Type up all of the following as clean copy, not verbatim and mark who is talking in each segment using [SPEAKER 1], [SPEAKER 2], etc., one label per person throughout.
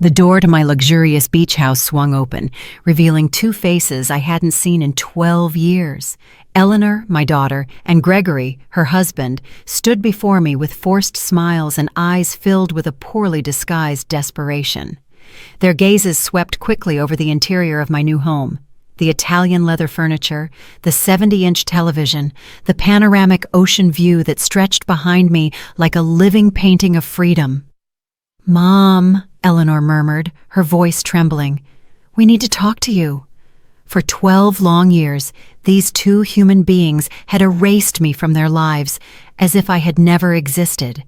[SPEAKER 1] The door to my luxurious beach house swung open, revealing two faces I hadn't seen in 12 years. Eleanor, my daughter, and Gregory, her husband, stood before me with forced smiles and eyes filled with a poorly disguised desperation. Their gazes swept quickly over the interior of my new home. The Italian leather furniture, the 70-inch television, the panoramic ocean view that stretched behind me like a living painting of freedom. "Mom," Eleanor murmured, her voice trembling, "we need to talk to you." For 12 long years, these two human beings had erased me from their lives as if I had never existed.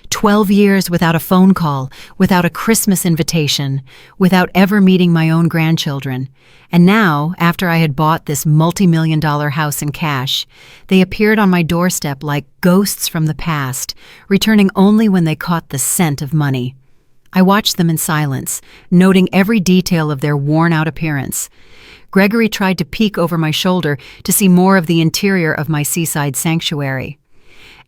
[SPEAKER 1] 12 years without a phone call, without a Christmas invitation, without ever meeting my own grandchildren. And now, after I had bought this multi-million-dollar house in cash, they appeared on my doorstep like ghosts from the past, returning only when they caught the scent of money. I watched them in silence, noting every detail of their worn-out appearance. Gregory tried to peek over my shoulder to see more of the interior of my seaside sanctuary.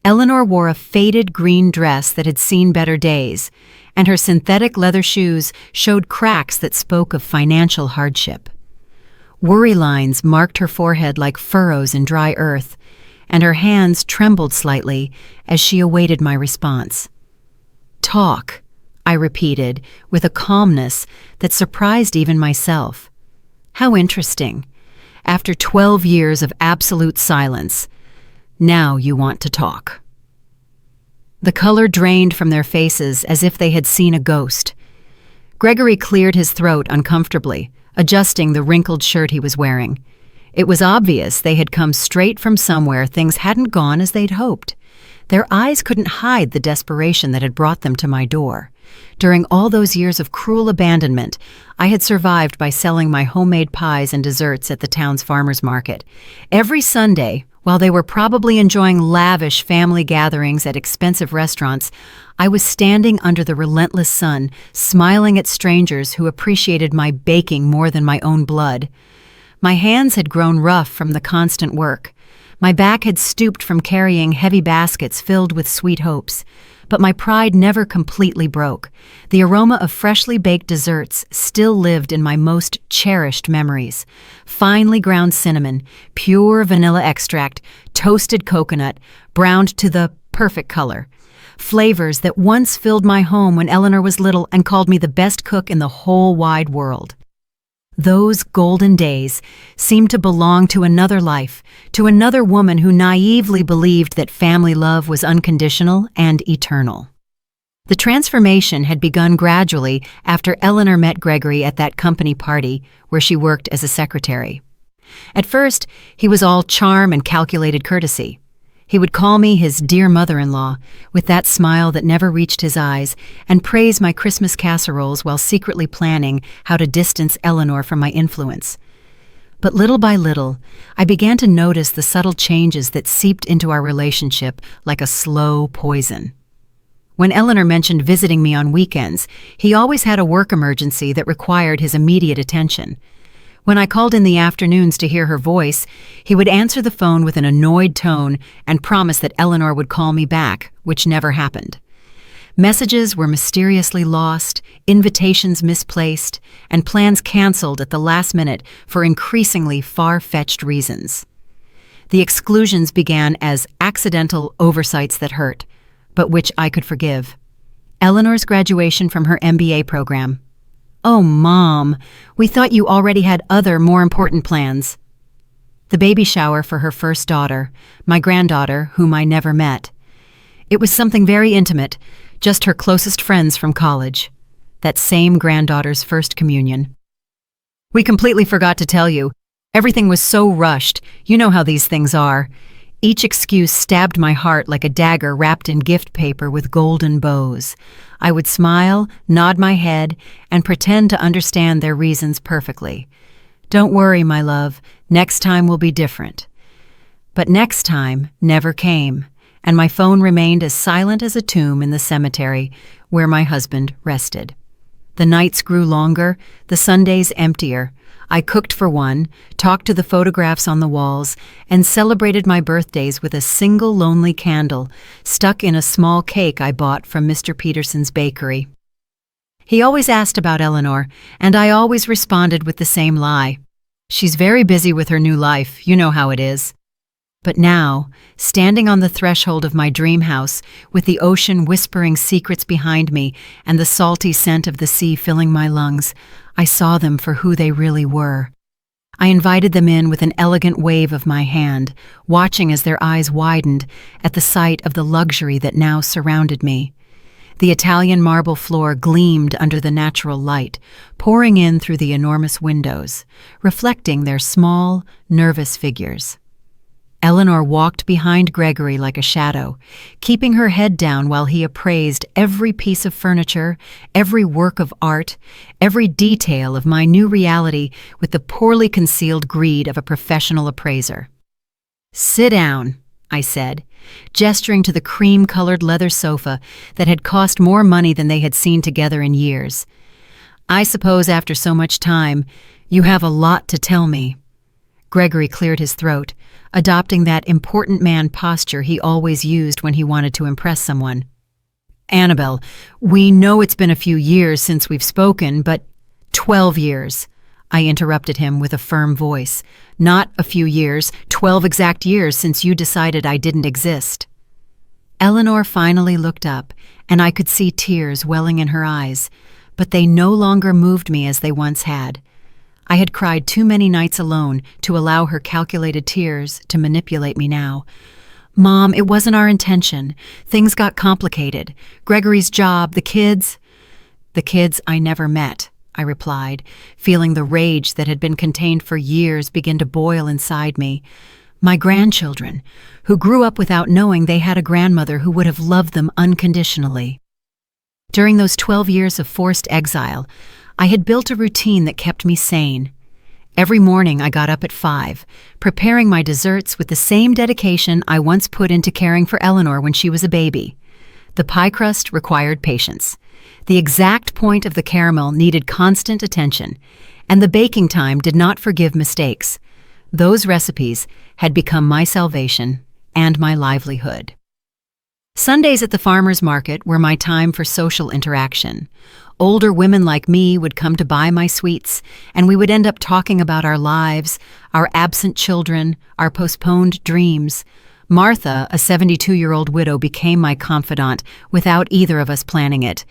[SPEAKER 1] Eleanor wore a faded green dress that had seen better days, and her synthetic leather shoes showed cracks that spoke of financial hardship. Worry lines marked her forehead like furrows in dry earth, and her hands trembled slightly as she awaited my response. "Talk," I repeated with a calmness that surprised even myself. How interesting. After 12 years of absolute silence, now you want to talk. The color drained from their faces as if they had seen a ghost. Gregory cleared his throat uncomfortably, adjusting the wrinkled shirt he was wearing. It was obvious they had come straight from somewhere things hadn't gone as they'd hoped. Their eyes couldn't hide the desperation that had brought them to my door. During all those years of cruel abandonment, I had survived by selling my homemade pies and desserts at the town's farmers market. Every Sunday, while they were probably enjoying lavish family gatherings at expensive restaurants, I was standing under the relentless sun, smiling at strangers who appreciated my baking more than my own blood. My hands had grown rough from the constant work. My back had stooped from carrying heavy baskets filled with sweet hopes. But my pride never completely broke. The aroma of freshly baked desserts still lived in my most cherished memories. Finely ground cinnamon, pure vanilla extract, toasted coconut, browned to the perfect color. Flavors that once filled my home when Eleanor was little and called me the best cook in the whole wide world. Those golden days seemed to belong to another life, to another woman who naively believed that family love was unconditional and eternal. The transformation had begun gradually after Eleanor met Gregory at that company party where she worked as a secretary. At first, he was all charm and calculated courtesy. He would call me his dear mother-in-law, with that smile that never reached his eyes, and praise my Christmas casseroles while secretly planning how to distance Eleanor from my influence. But little by little, I began to notice the subtle changes that seeped into our relationship like a slow poison. When Eleanor mentioned visiting me on weekends, he always had a work emergency that required his immediate attention. When I called in the afternoons to hear her voice, he would answer the phone with an annoyed tone and promise that Eleanor would call me back, which never happened. Messages were mysteriously lost, invitations misplaced, and plans canceled at the last minute for increasingly far-fetched reasons. The exclusions began as accidental oversights that hurt, but which I could forgive. Eleanor's graduation from her MBA program. "Oh, Mom, we thought you already had other, more important plans." The baby shower for her first daughter, my granddaughter, whom I never met. It was something very intimate, just her closest friends from college. That same granddaughter's first communion. "We completely forgot to tell you. Everything was so rushed. You know how these things are." Each excuse stabbed my heart like a dagger wrapped in gift paper with golden bows. I would smile, nod my head, and pretend to understand their reasons perfectly. "Don't worry, my love, next time will be different." But next time never came, and my phone remained as silent as a tomb in the cemetery where my husband rested. The nights grew longer, the Sundays emptier. I cooked for one, talked to the photographs on the walls, and celebrated my birthdays with a single lonely candle stuck in a small cake I bought from Mr. Peterson's bakery. He always asked about Eleanor, and I always responded with the same lie. She's very busy with her new life, you know how it is. But now, standing on the threshold of my dream house, with the ocean whispering secrets behind me and the salty scent of the sea filling my lungs, I saw them for who they really were. I invited them in with an elegant wave of my hand, watching as their eyes widened at the sight of the luxury that now surrounded me. The Italian marble floor gleamed under the natural light, pouring in through the enormous windows, reflecting their small, nervous figures. Eleanor walked behind Gregory like a shadow, keeping her head down while he appraised every piece of furniture, every work of art, every detail of my new reality with the poorly concealed greed of a professional appraiser. "Sit down," I said, gesturing to the cream-colored leather sofa that had cost more money than they had seen together in years. "I suppose after so much time, you have a lot to tell me." Gregory cleared his throat, adopting that important man posture he always used when he wanted to impress someone. "Annabelle, we know it's been a few years since we've spoken, but 12 years, I interrupted him with a firm voice. "Not a few years, 12 exact years since you decided I didn't exist." Eleanor finally looked up, and I could see tears welling in her eyes, but they no longer moved me as they once had. I had cried too many nights alone to allow her calculated tears to manipulate me now. "Mom, it wasn't our intention. Things got complicated. Gregory's job, the kids." "The kids I never met," I replied, feeling the rage that had been contained for years begin to boil inside me. "My grandchildren, who grew up without knowing they had a grandmother who would have loved them unconditionally." During those 12 years of forced exile, I had built a routine that kept me sane. Every morning I got up at 5, preparing my desserts with the same dedication I once put into caring for Eleanor when she was a baby. The pie crust required patience. The exact point of the caramel needed constant attention, and the baking time did not forgive mistakes. Those recipes had become my salvation and my livelihood. Sundays at the farmer's market were my time for social interaction. Older women like me would come to buy my sweets, and we would end up talking about our lives, our absent children, our postponed dreams. Martha, a 72-year-old widow, became my confidant without either of us planning it.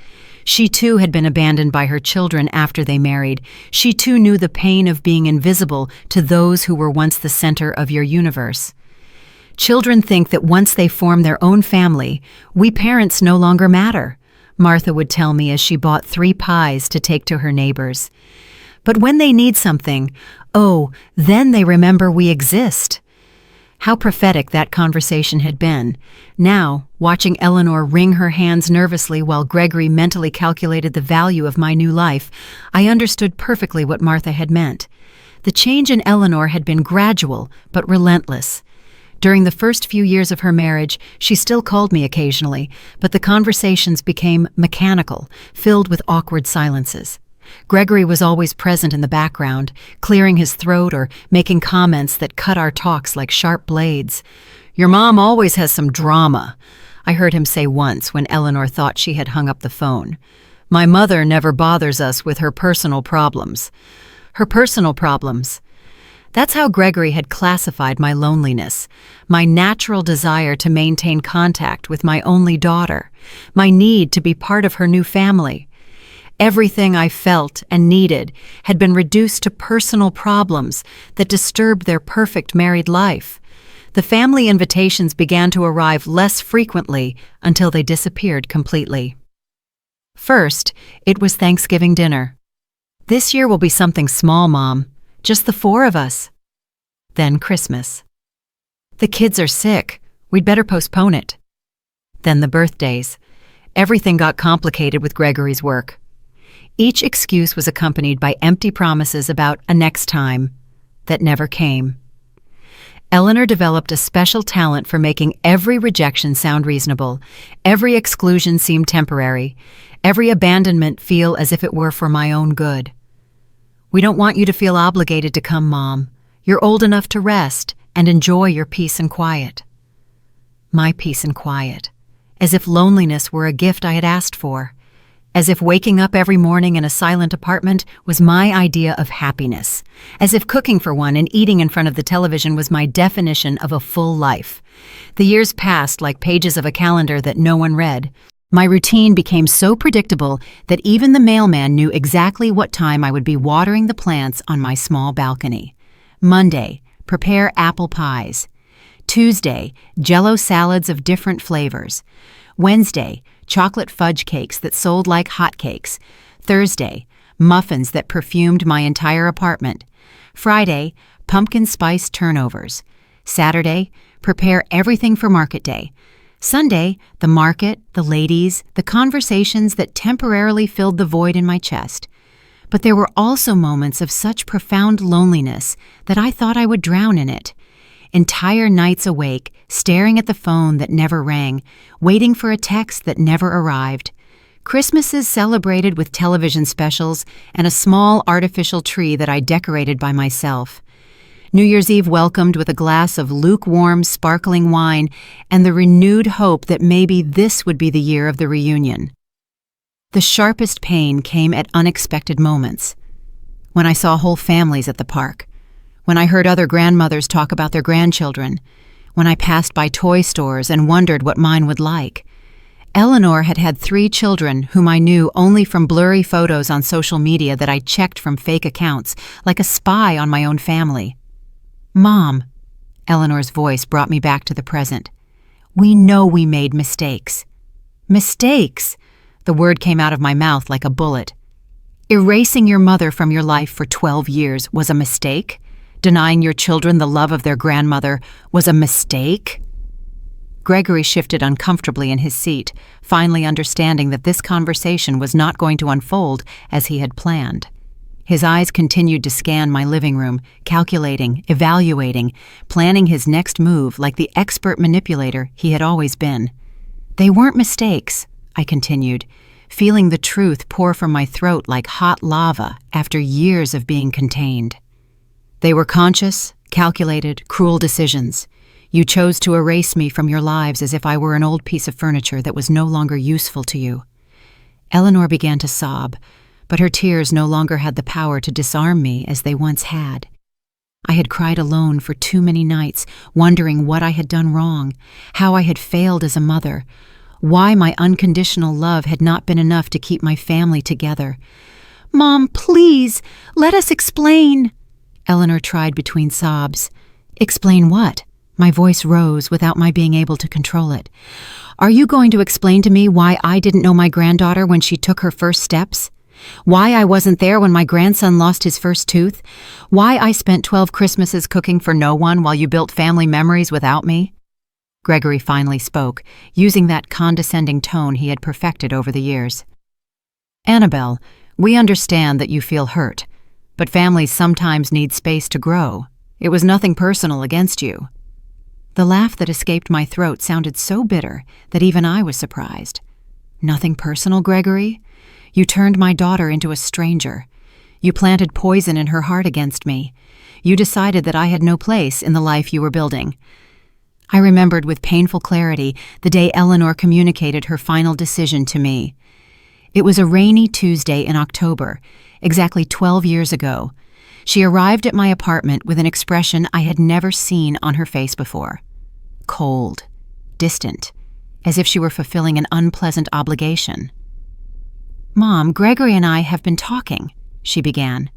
[SPEAKER 1] She too had been abandoned by her children after they married. She too knew the pain of being invisible to those who were once the center of your universe. Children think that once they form their own family, we parents no longer matter, Martha would tell me as she bought 3 pies to take to her neighbors. But when they need something, oh, then they remember we exist. How prophetic that conversation had been. Now, watching Eleanor wring her hands nervously while Gregory mentally calculated the value of my new life, I understood perfectly what Martha had meant. The change in Eleanor had been gradual, but relentless. During the first few years of her marriage, she still called me occasionally, but the conversations became mechanical, filled with awkward silences. Gregory was always present in the background, clearing his throat or making comments that cut our talks like sharp blades. "Your mom always has some drama," I heard him say once when Eleanor thought she had hung up the phone. "My mother never bothers us with her personal problems." Her personal problems. That's how Gregory had classified my loneliness, my natural desire to maintain contact with my only daughter, my need to be part of her new family. Everything I felt and needed had been reduced to personal problems that disturbed their perfect married life. The family invitations began to arrive less frequently until they disappeared completely. First, it was Thanksgiving dinner. "This year will be something small, Mom. Just the 4 of us." Then Christmas. "The kids are sick. We'd better postpone it." Then the birthdays. Everything got complicated with Gregory's work. Each excuse was accompanied by empty promises about a next time that never came. Eleanor developed a special talent for making every rejection sound reasonable, every exclusion seem temporary, every abandonment feel as if it were for my own good. "We don't want you to feel obligated to come, Mom. You're old enough to rest and enjoy your peace and quiet." My peace and quiet, as if loneliness were a gift I had asked for. As if waking up every morning in a silent apartment was my idea of happiness. As if cooking for one and eating in front of the television was my definition of a full life. The years passed like pages of a calendar that no one read. My routine became so predictable that even the mailman knew exactly what time I would be watering the plants on my small balcony. Monday, prepare apple pies. Tuesday, Jell-O salads of different flavors. Wednesday, chocolate fudge cakes that sold like hotcakes. Thursday, muffins that perfumed my entire apartment. Friday, pumpkin spice turnovers. Saturday, prepare everything for market day. Sunday, the market, the ladies, the conversations that temporarily filled the void in my chest. But there were also moments of such profound loneliness that I thought I would drown in it. Entire nights awake, staring at the phone that never rang, waiting for a text that never arrived. Christmases celebrated with television specials and a small artificial tree that I decorated by myself. New Year's Eve welcomed with a glass of lukewarm, sparkling wine and the renewed hope that maybe this would be the year of the reunion. The sharpest pain came at unexpected moments. When I saw whole families at the park. When I heard other grandmothers talk about their grandchildren, when I passed by toy stores and wondered what mine would like. Eleanor had had 3 children whom I knew only from blurry photos on social media that I checked from fake accounts, like a spy on my own family. Mom, Eleanor's voice brought me back to the present. We know we made mistakes. Mistakes! The word came out of my mouth like a bullet. Erasing your mother from your life for 12 years was a mistake? Denying your children the love of their grandmother was a mistake? Gregory shifted uncomfortably in his seat, finally understanding that this conversation was not going to unfold as he had planned. His eyes continued to scan my living room, calculating, evaluating, planning his next move like the expert manipulator he had always been. They weren't mistakes, I continued, feeling the truth pour from my throat like hot lava after years of being contained. They were conscious, calculated, cruel decisions. You chose to erase me from your lives as if I were an old piece of furniture that was no longer useful to you. Eleanor began to sob, but her tears no longer had the power to disarm me as they once had. I had cried alone for too many nights, wondering what I had done wrong, how I had failed as a mother, why my unconditional love had not been enough to keep my family together. Mom, please, let us explain. Eleanor tried between sobs. Explain what? My voice rose without my being able to control it. Are you going to explain to me why I didn't know my granddaughter when she took her first steps? Why I wasn't there when my grandson lost his first tooth? Why I spent 12 Christmases cooking for no one while you built family memories without me? Gregory finally spoke, using that condescending tone he had perfected over the years. Annabelle, we understand that you feel hurt. But families sometimes need space to grow. It was nothing personal against you. The laugh that escaped my throat sounded so bitter that even I was surprised. Nothing personal, Gregory? You turned my daughter into a stranger. You planted poison in her heart against me. You decided that I had no place in the life you were building. I remembered with painful clarity the day Eleanor communicated her final decision to me. It was a rainy Tuesday in October, exactly 12 years ago. She arrived at my apartment with an expression I had never seen on her face before. Cold, distant, as if she were fulfilling an unpleasant obligation. Mom, Gregory and I have been talking, she began,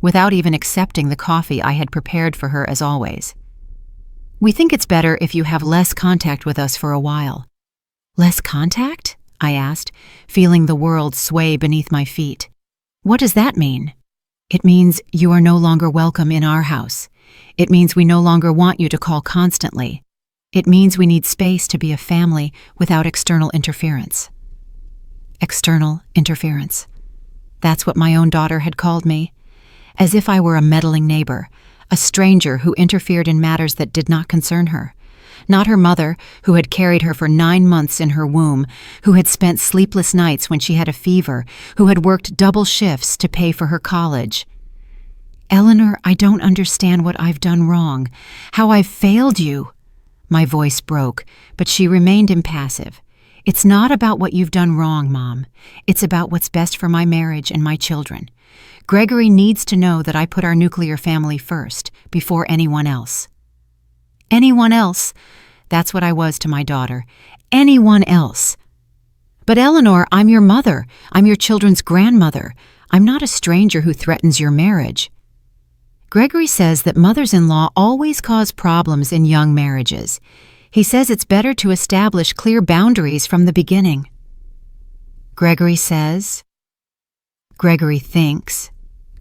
[SPEAKER 1] without even accepting the coffee I had prepared for her as always. We think it's better if you have less contact with us for a while. Less contact? I asked, feeling the world sway beneath my feet. What does that mean? It means you are no longer welcome in our house. It means we no longer want you to call constantly. It means we need space to be a family without external interference. External interference. That's what my own daughter had called me. As if I were a meddling neighbor, a stranger who interfered in matters that did not concern her. Not her mother, who had carried her for 9 months in her womb, who had spent sleepless nights when she had a fever, who had worked double shifts to pay for her college. Eleanor, I don't understand what I've done wrong, how I've failed you. My voice broke, but she remained impassive. It's not about what you've done wrong, Mom. It's about what's best for my marriage and my children. Gregory needs to know that I put our nuclear family first, before anyone else. Anyone else? That's what I was to my daughter. Anyone else. But Eleanor, I'm your mother. I'm your children's grandmother. I'm not a stranger who threatens your marriage. Gregory says that mothers-in-law always cause problems in young marriages. He says it's better to establish clear boundaries from the beginning. Gregory says, Gregory thinks,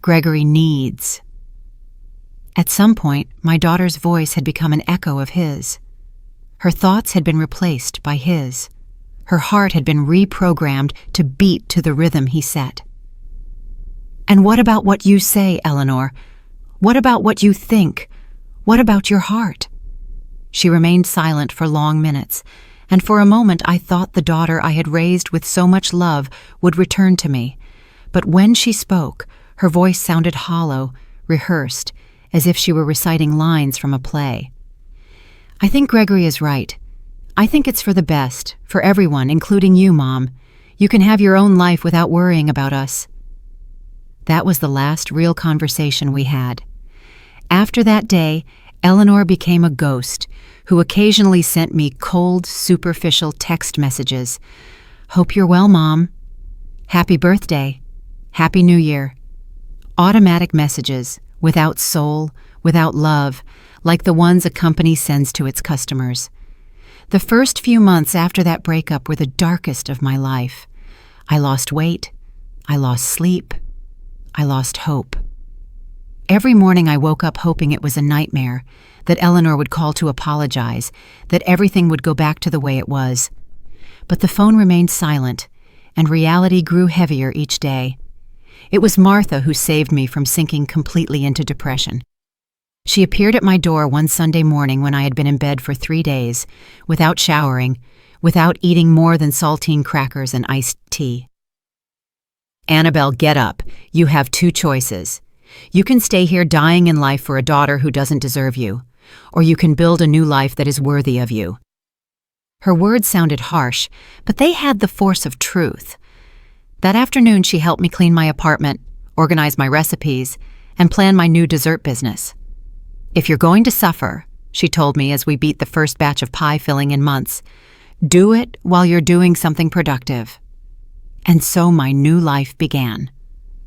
[SPEAKER 1] Gregory needs. At some point, my daughter's voice had become an echo of his. Her thoughts had been replaced by his. Her heart had been reprogrammed to beat to the rhythm he set. And what about what you say, Eleanor? What about what you think? What about your heart? She remained silent for long minutes, and for a moment I thought the daughter I had raised with so much love would return to me. But when she spoke, her voice sounded hollow, rehearsed, as if she were reciting lines from a play. I think Gregory is right. I think it's for the best, for everyone, including you, Mom. You can have your own life without worrying about us. That was the last real conversation we had. After that day, Eleanor became a ghost who occasionally sent me cold, superficial text messages. Hope you're well, Mom. Happy birthday. Happy New Year. Automatic messages, without soul, without love, like the ones a company sends to its customers. The first few months after that breakup were the darkest of my life. I lost weight. I lost sleep. I lost hope. Every morning I woke up hoping it was a nightmare, that Eleanor would call to apologize, that everything would go back to the way it was. But the phone remained silent, and reality grew heavier each day. It was Martha who saved me from sinking completely into depression. She appeared at my door one Sunday morning when I had been in bed for 3 days, without showering, without eating more than saltine crackers and iced tea. Annabelle, get up. You have 2 choices. You can stay here dying in life for a daughter who doesn't deserve you, or you can build a new life that is worthy of you. Her words sounded harsh, but they had the force of truth. That afternoon she helped me clean my apartment, organize my recipes, and plan my new dessert business. If you're going to suffer, she told me as we beat the first batch of pie filling in months, do it while you're doing something productive. And so my new life began.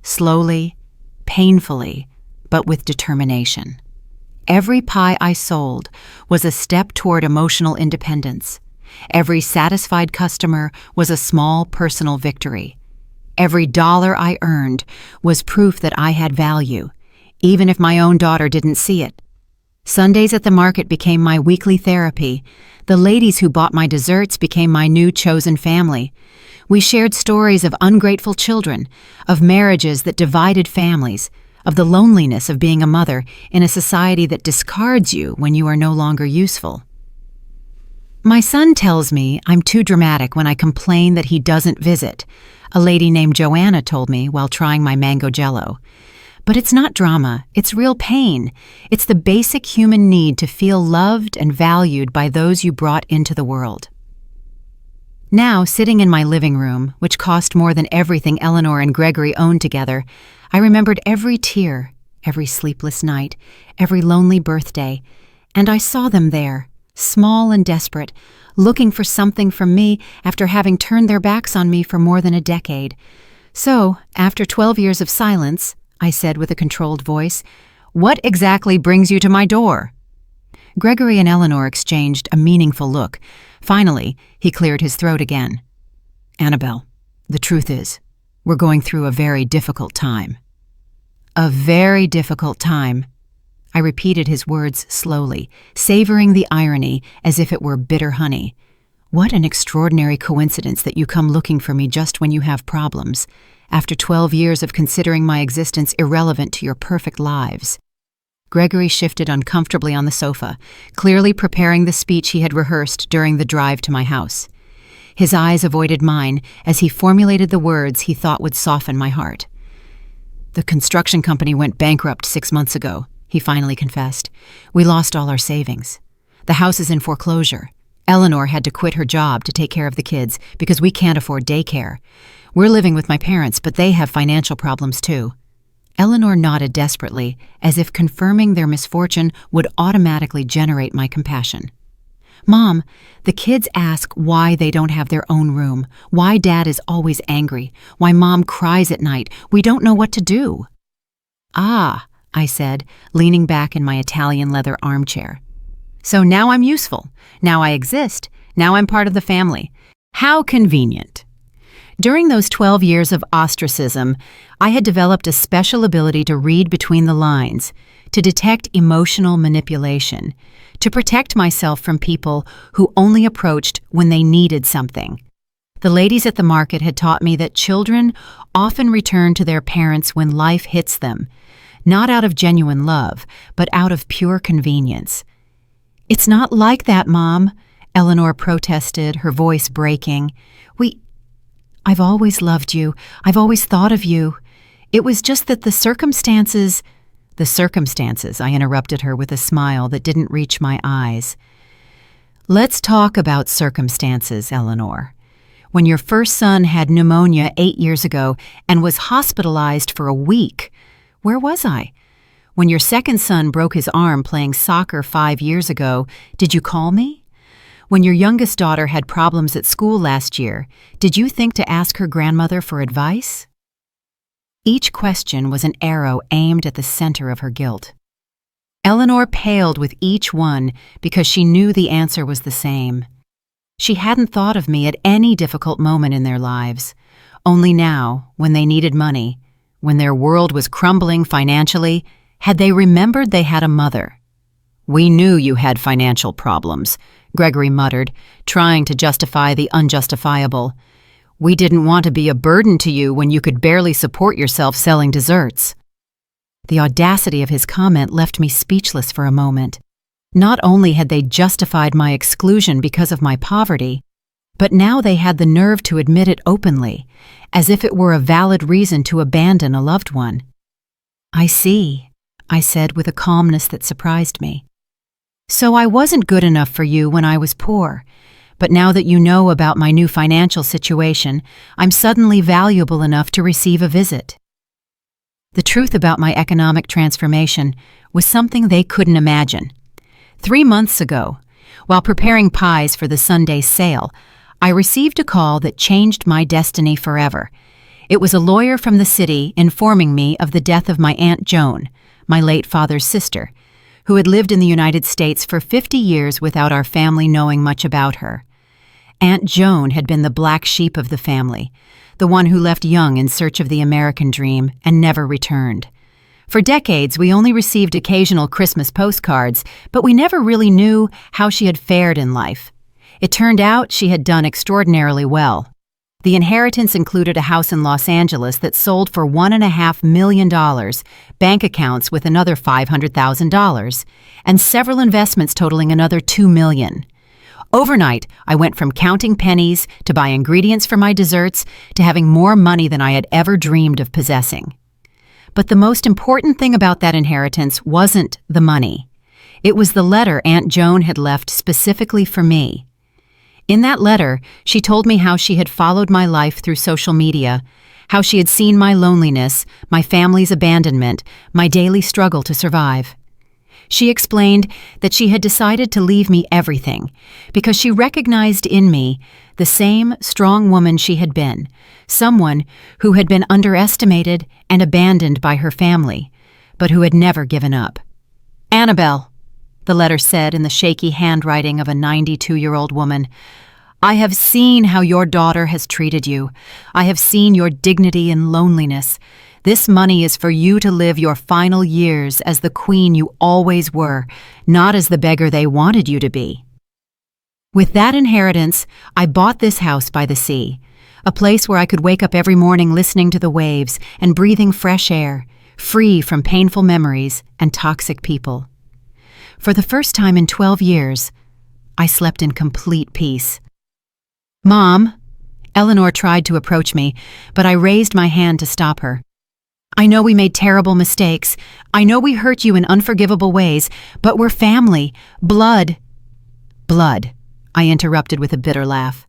[SPEAKER 1] Slowly, painfully, but with determination. Every pie I sold was a step toward emotional independence. Every satisfied customer was a small personal victory. Every dollar I earned was proof that I had value, even if my own daughter didn't see it. Sundays at the market became my weekly therapy. The ladies who bought my desserts became my new chosen family. We shared stories of ungrateful children, of marriages that divided families, of the loneliness of being a mother in a society that discards you when you are no longer useful. My son tells me I'm too dramatic when I complain that he doesn't visit, a lady named Joanna told me while trying my mango jello. But it's not drama, it's real pain. It's the basic human need to feel loved and valued by those you brought into the world. Now, sitting in my living room, which cost more than everything Eleanor and Gregory owned together, I remembered every tear, every sleepless night, every lonely birthday, and I saw them there, small and desperate, looking for something from me after having turned their backs on me for more than a decade. So, after 12 years of silence, I said with a controlled voice, "What exactly brings you to my door?" Gregory and Eleanor exchanged a meaningful look. Finally, he cleared his throat again. "Annabelle, the truth is, we're going through a very difficult time." "A very difficult time." I repeated his words slowly, savoring the irony as if it were bitter honey. What an extraordinary coincidence that you come looking for me just when you have problems, after 12 years of considering my existence irrelevant to your perfect lives. Gregory shifted uncomfortably on the sofa, clearly preparing the speech he had rehearsed during the drive to my house. His eyes avoided mine as he formulated the words he thought would soften my heart. "The construction company went bankrupt 6 months ago," he finally confessed. "We lost all our savings. The house is in foreclosure. Eleanor had to quit her job to take care of the kids because we can't afford daycare. We're living with my parents, but they have financial problems too. Eleanor nodded desperately, as if confirming their misfortune would automatically generate my compassion. Mom, the kids ask why they don't have their own room, why Dad is always angry, why Mom cries at night. We don't know what to do. Ah, I said, leaning back in my Italian leather armchair. So now I'm useful. Now I exist. Now I'm part of the family. How convenient. During those 12 years of ostracism, I had developed a special ability to read between the lines, to detect emotional manipulation, to protect myself from people who only approached when they needed something. The ladies at the market had taught me that children often return to their parents when life hits them, not out of genuine love, but out of pure convenience. "It's not like that, Mom," Eleanor protested, her voice breaking. I've always loved you. I've always thought of you. It was just that the circumstances, I interrupted her with a smile that didn't reach my eyes. Let's talk about circumstances, Eleanor. When your first son had pneumonia 8 years ago and was hospitalized for a week, where was I? When your second son broke his arm playing soccer 5 years ago, did you call me? When your youngest daughter had problems at school last year, did you think to ask her grandmother for advice? Each question was an arrow aimed at the center of her guilt. Eleanor paled with each one because she knew the answer was the same. She hadn't thought of me at any difficult moment in their lives. Only now, when they needed money, when their world was crumbling financially, had they remembered they had a mother. "We knew you had financial problems," Gregory muttered, trying to justify the unjustifiable. "We didn't want to be a burden to you when you could barely support yourself selling desserts." The audacity of his comment left me speechless for a moment. Not only had they justified my exclusion because of my poverty, but now they had the nerve to admit it openly, as if it were a valid reason to abandon a loved one. "I see," I said with a calmness that surprised me. "So I wasn't good enough for you when I was poor, but now that you know about my new financial situation, I'm suddenly valuable enough to receive a visit." The truth about my economic transformation was something they couldn't imagine. 3 months ago, while preparing pies for the Sunday sale, I received a call that changed my destiny forever. It was a lawyer from the city informing me of the death of my Aunt Joan, my late father's sister, who had lived in the United States for 50 years without our family knowing much about her. Aunt Joan had been the black sheep of the family, the one who left young in search of the American dream and never returned. For decades, we only received occasional Christmas postcards, but we never really knew how she had fared in life. It turned out she had done extraordinarily well. The inheritance included a house in Los Angeles that sold for $1.5 million, bank accounts with another $500,000, and several investments totaling another $2 million. Overnight, I went from counting pennies to buy ingredients for my desserts to having more money than I had ever dreamed of possessing. But the most important thing about that inheritance wasn't the money. It was the letter Aunt Joan had left specifically for me. In that letter, she told me how she had followed my life through social media, how she had seen my loneliness, my family's abandonment, my daily struggle to survive. She explained that she had decided to leave me everything because she recognized in me the same strong woman she had been, someone who had been underestimated and abandoned by her family, but who had never given up. "Annabelle," the letter said in the shaky handwriting of a 92-year-old woman, "I have seen how your daughter has treated you. I have seen your dignity in loneliness. This money is for you to live your final years as the queen you always were, not as the beggar they wanted you to be." With that inheritance, I bought this house by the sea, a place where I could wake up every morning listening to the waves and breathing fresh air, free from painful memories and toxic people. For the first time in 12 years, I slept in complete peace. "Mom," Eleanor tried to approach me, but I raised my hand to stop her. "I know we made terrible mistakes. I know we hurt you in unforgivable ways, but we're family. Blood." "Blood," I interrupted with a bitter laugh.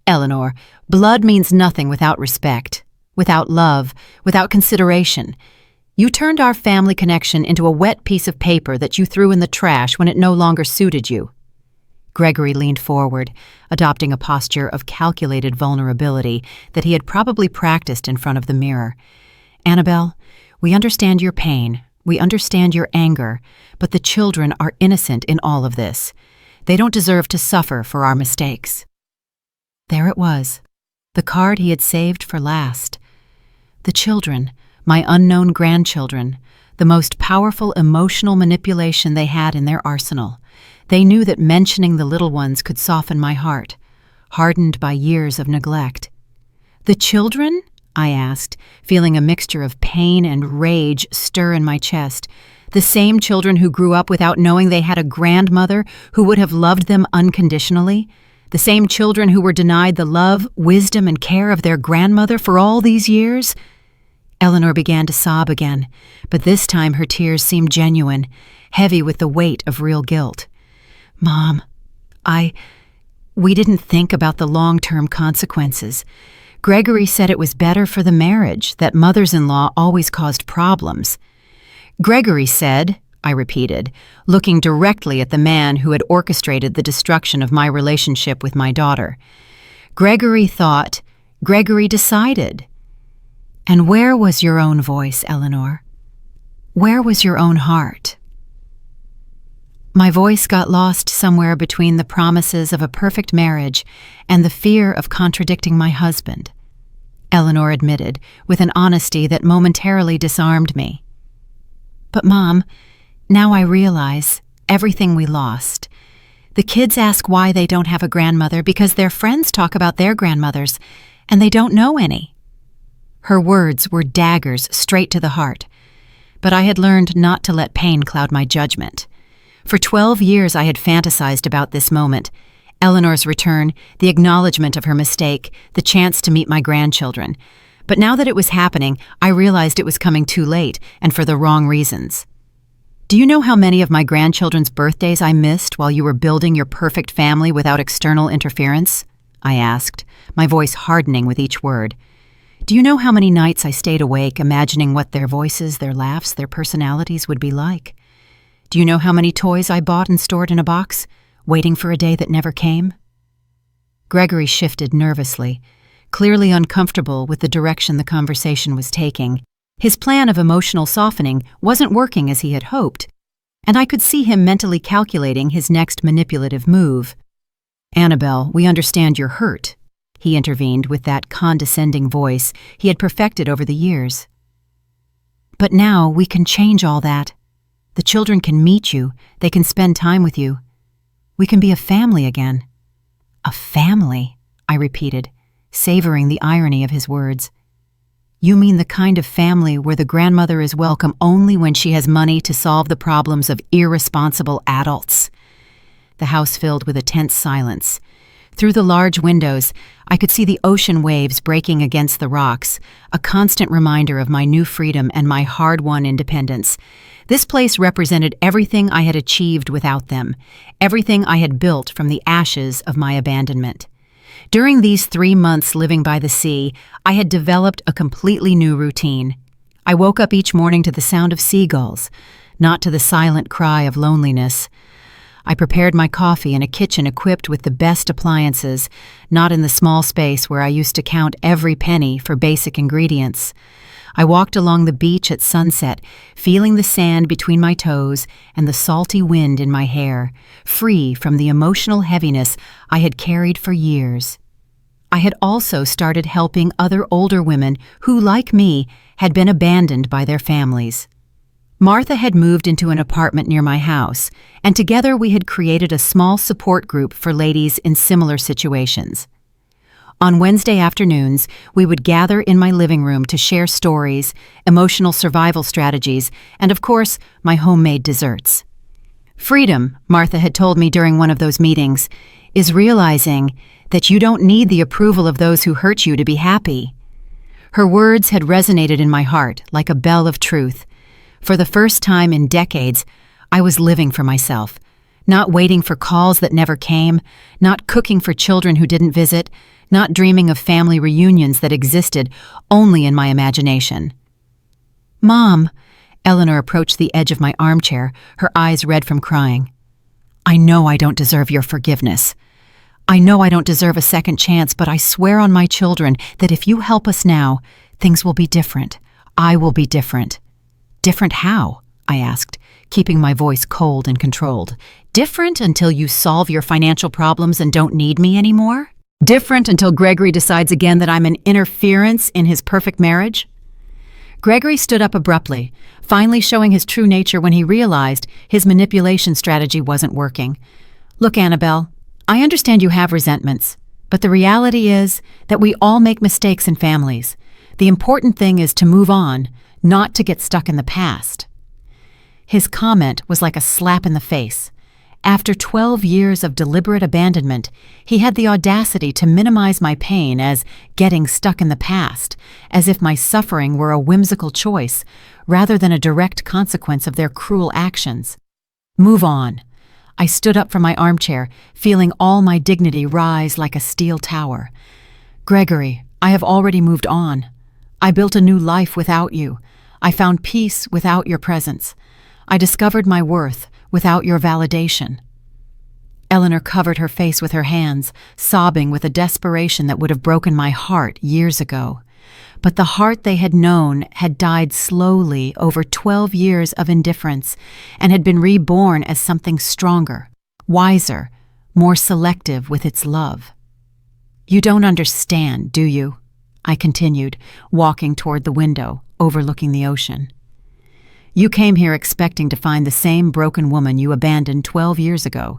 [SPEAKER 1] Eleanor, blood means nothing without respect, without love, without consideration. You turned our family connection into a wet piece of paper that you threw in the trash when it no longer suited you. Gregory leaned forward, adopting a posture of calculated vulnerability that he had probably practiced in front of the mirror. Annabelle, we understand your pain, we understand your anger, but the children are innocent in all of this. They don't deserve to suffer for our mistakes. There it was, the card he had saved for last. The children, my unknown grandchildren, the most powerful emotional manipulation they had in their arsenal. They knew that mentioning the little ones could soften my heart, hardened by years of neglect. The children? I asked, feeling a mixture of pain and rage stir in my chest. The same children who grew up without knowing they had a grandmother who would have loved them unconditionally? The same children who were denied the love, wisdom, and care of their grandmother for all these years? Eleanor began to sob again, but this time her tears seemed genuine, heavy with the weight of real guilt. Mom, we didn't think about the long-term consequences. Gregory said it was better for the marriage, that mothers-in-law always caused problems. Gregory said, I repeated, looking directly at the man who had orchestrated the destruction of my relationship with my daughter. Gregory thought, Gregory decided. And where was your own voice, Eleanor? Where was your own heart? My voice got lost somewhere between the promises of a perfect marriage and the fear of contradicting my husband, Eleanor admitted, with an honesty that momentarily disarmed me. But Mom, now I realize everything we lost. The kids ask why they don't have a grandmother because their friends talk about their grandmothers, and they don't know any. Her words were daggers straight to the heart, but I had learned not to let pain cloud my judgment. For 12 years I had fantasized about this moment, Eleanor's return, the acknowledgement of her mistake, the chance to meet my grandchildren. But now that it was happening, I realized it was coming too late, and for the wrong reasons. Do you know how many of my grandchildren's birthdays I missed while you were building your perfect family without external interference? I asked, my voice hardening with each word. Do you know how many nights I stayed awake imagining what their voices, their laughs, their personalities would be like? Do you know how many toys I bought and stored in a box, waiting for a day that never came? Gregory shifted nervously, clearly uncomfortable with the direction the conversation was taking. His plan of emotional softening wasn't working as he had hoped, and I could see him mentally calculating his next manipulative move. Annabelle, we understand you're hurt, he intervened with that condescending voice he had perfected over the years. But now we can change all that. The children can meet you, they can spend time with you. We can be a family again. A family, I repeated, savoring the irony of his words. You mean the kind of family where the grandmother is welcome only when she has money to solve the problems of irresponsible adults? The house filled with a tense silence. Through the large windows, I could see the ocean waves breaking against the rocks, a constant reminder of my new freedom and my hard-won independence. This place represented everything I had achieved without them, everything I had built from the ashes of my abandonment. During these 3 months living by the sea, I had developed a completely new routine. I woke up each morning to the sound of seagulls, not to the silent cry of loneliness. I prepared my coffee in a kitchen equipped with the best appliances, not in the small space where I used to count every penny for basic ingredients. I walked along the beach at sunset, feeling the sand between my toes and the salty wind in my hair, free from the emotional heaviness I had carried for years. I had also started helping other older women who, like me, had been abandoned by their families. Martha had moved into an apartment near my house, and together we had created a small support group for ladies in similar situations. On Wednesday afternoons, we would gather in my living room to share stories, emotional survival strategies, and of course, my homemade desserts. Freedom, Martha had told me during one of those meetings, is realizing that you don't need the approval of those who hurt you to be happy. Her words had resonated in my heart like a bell of truth. For the first time in decades, I was living for myself, Not waiting for calls that never came, not cooking for children who didn't visit, not dreaming of family reunions that existed only in my imagination. "Mom," Eleanor approached the edge of my armchair, her eyes red from crying. "I know I don't deserve your forgiveness. I know I don't deserve a second chance, but I swear on my children that if you help us now, things will be different. I will be different." "Different how?" I asked, keeping my voice cold and controlled. "Different until you solve your financial problems and don't need me anymore? Different until Gregory decides again that I'm an interference in his perfect marriage?" Gregory stood up abruptly, finally showing his true nature when he realized his manipulation strategy wasn't working. "Look, Annabelle, I understand you have resentments, but the reality is that we all make mistakes in families. The important thing is to move on, not to get stuck in the past." His comment was like a slap in the face. After 12 years of deliberate abandonment, he had the audacity to minimize my pain as getting stuck in the past, as if my suffering were a whimsical choice rather than a direct consequence of their cruel actions. "Move on." I stood up from my armchair, feeling all my dignity rise like a steel tower. "Gregory, I have already moved on. I built a new life without you. I found peace without your presence. I discovered my worth without your validation." Eleanor covered her face with her hands, sobbing with a desperation that would have broken my heart years ago. But the heart they had known had died slowly over 12 years of indifference and had been reborn as something stronger, wiser, more selective with its love. "You don't understand, do you?" I continued, walking toward the window, overlooking the ocean. "You came here expecting to find the same broken woman you abandoned 12 years ago.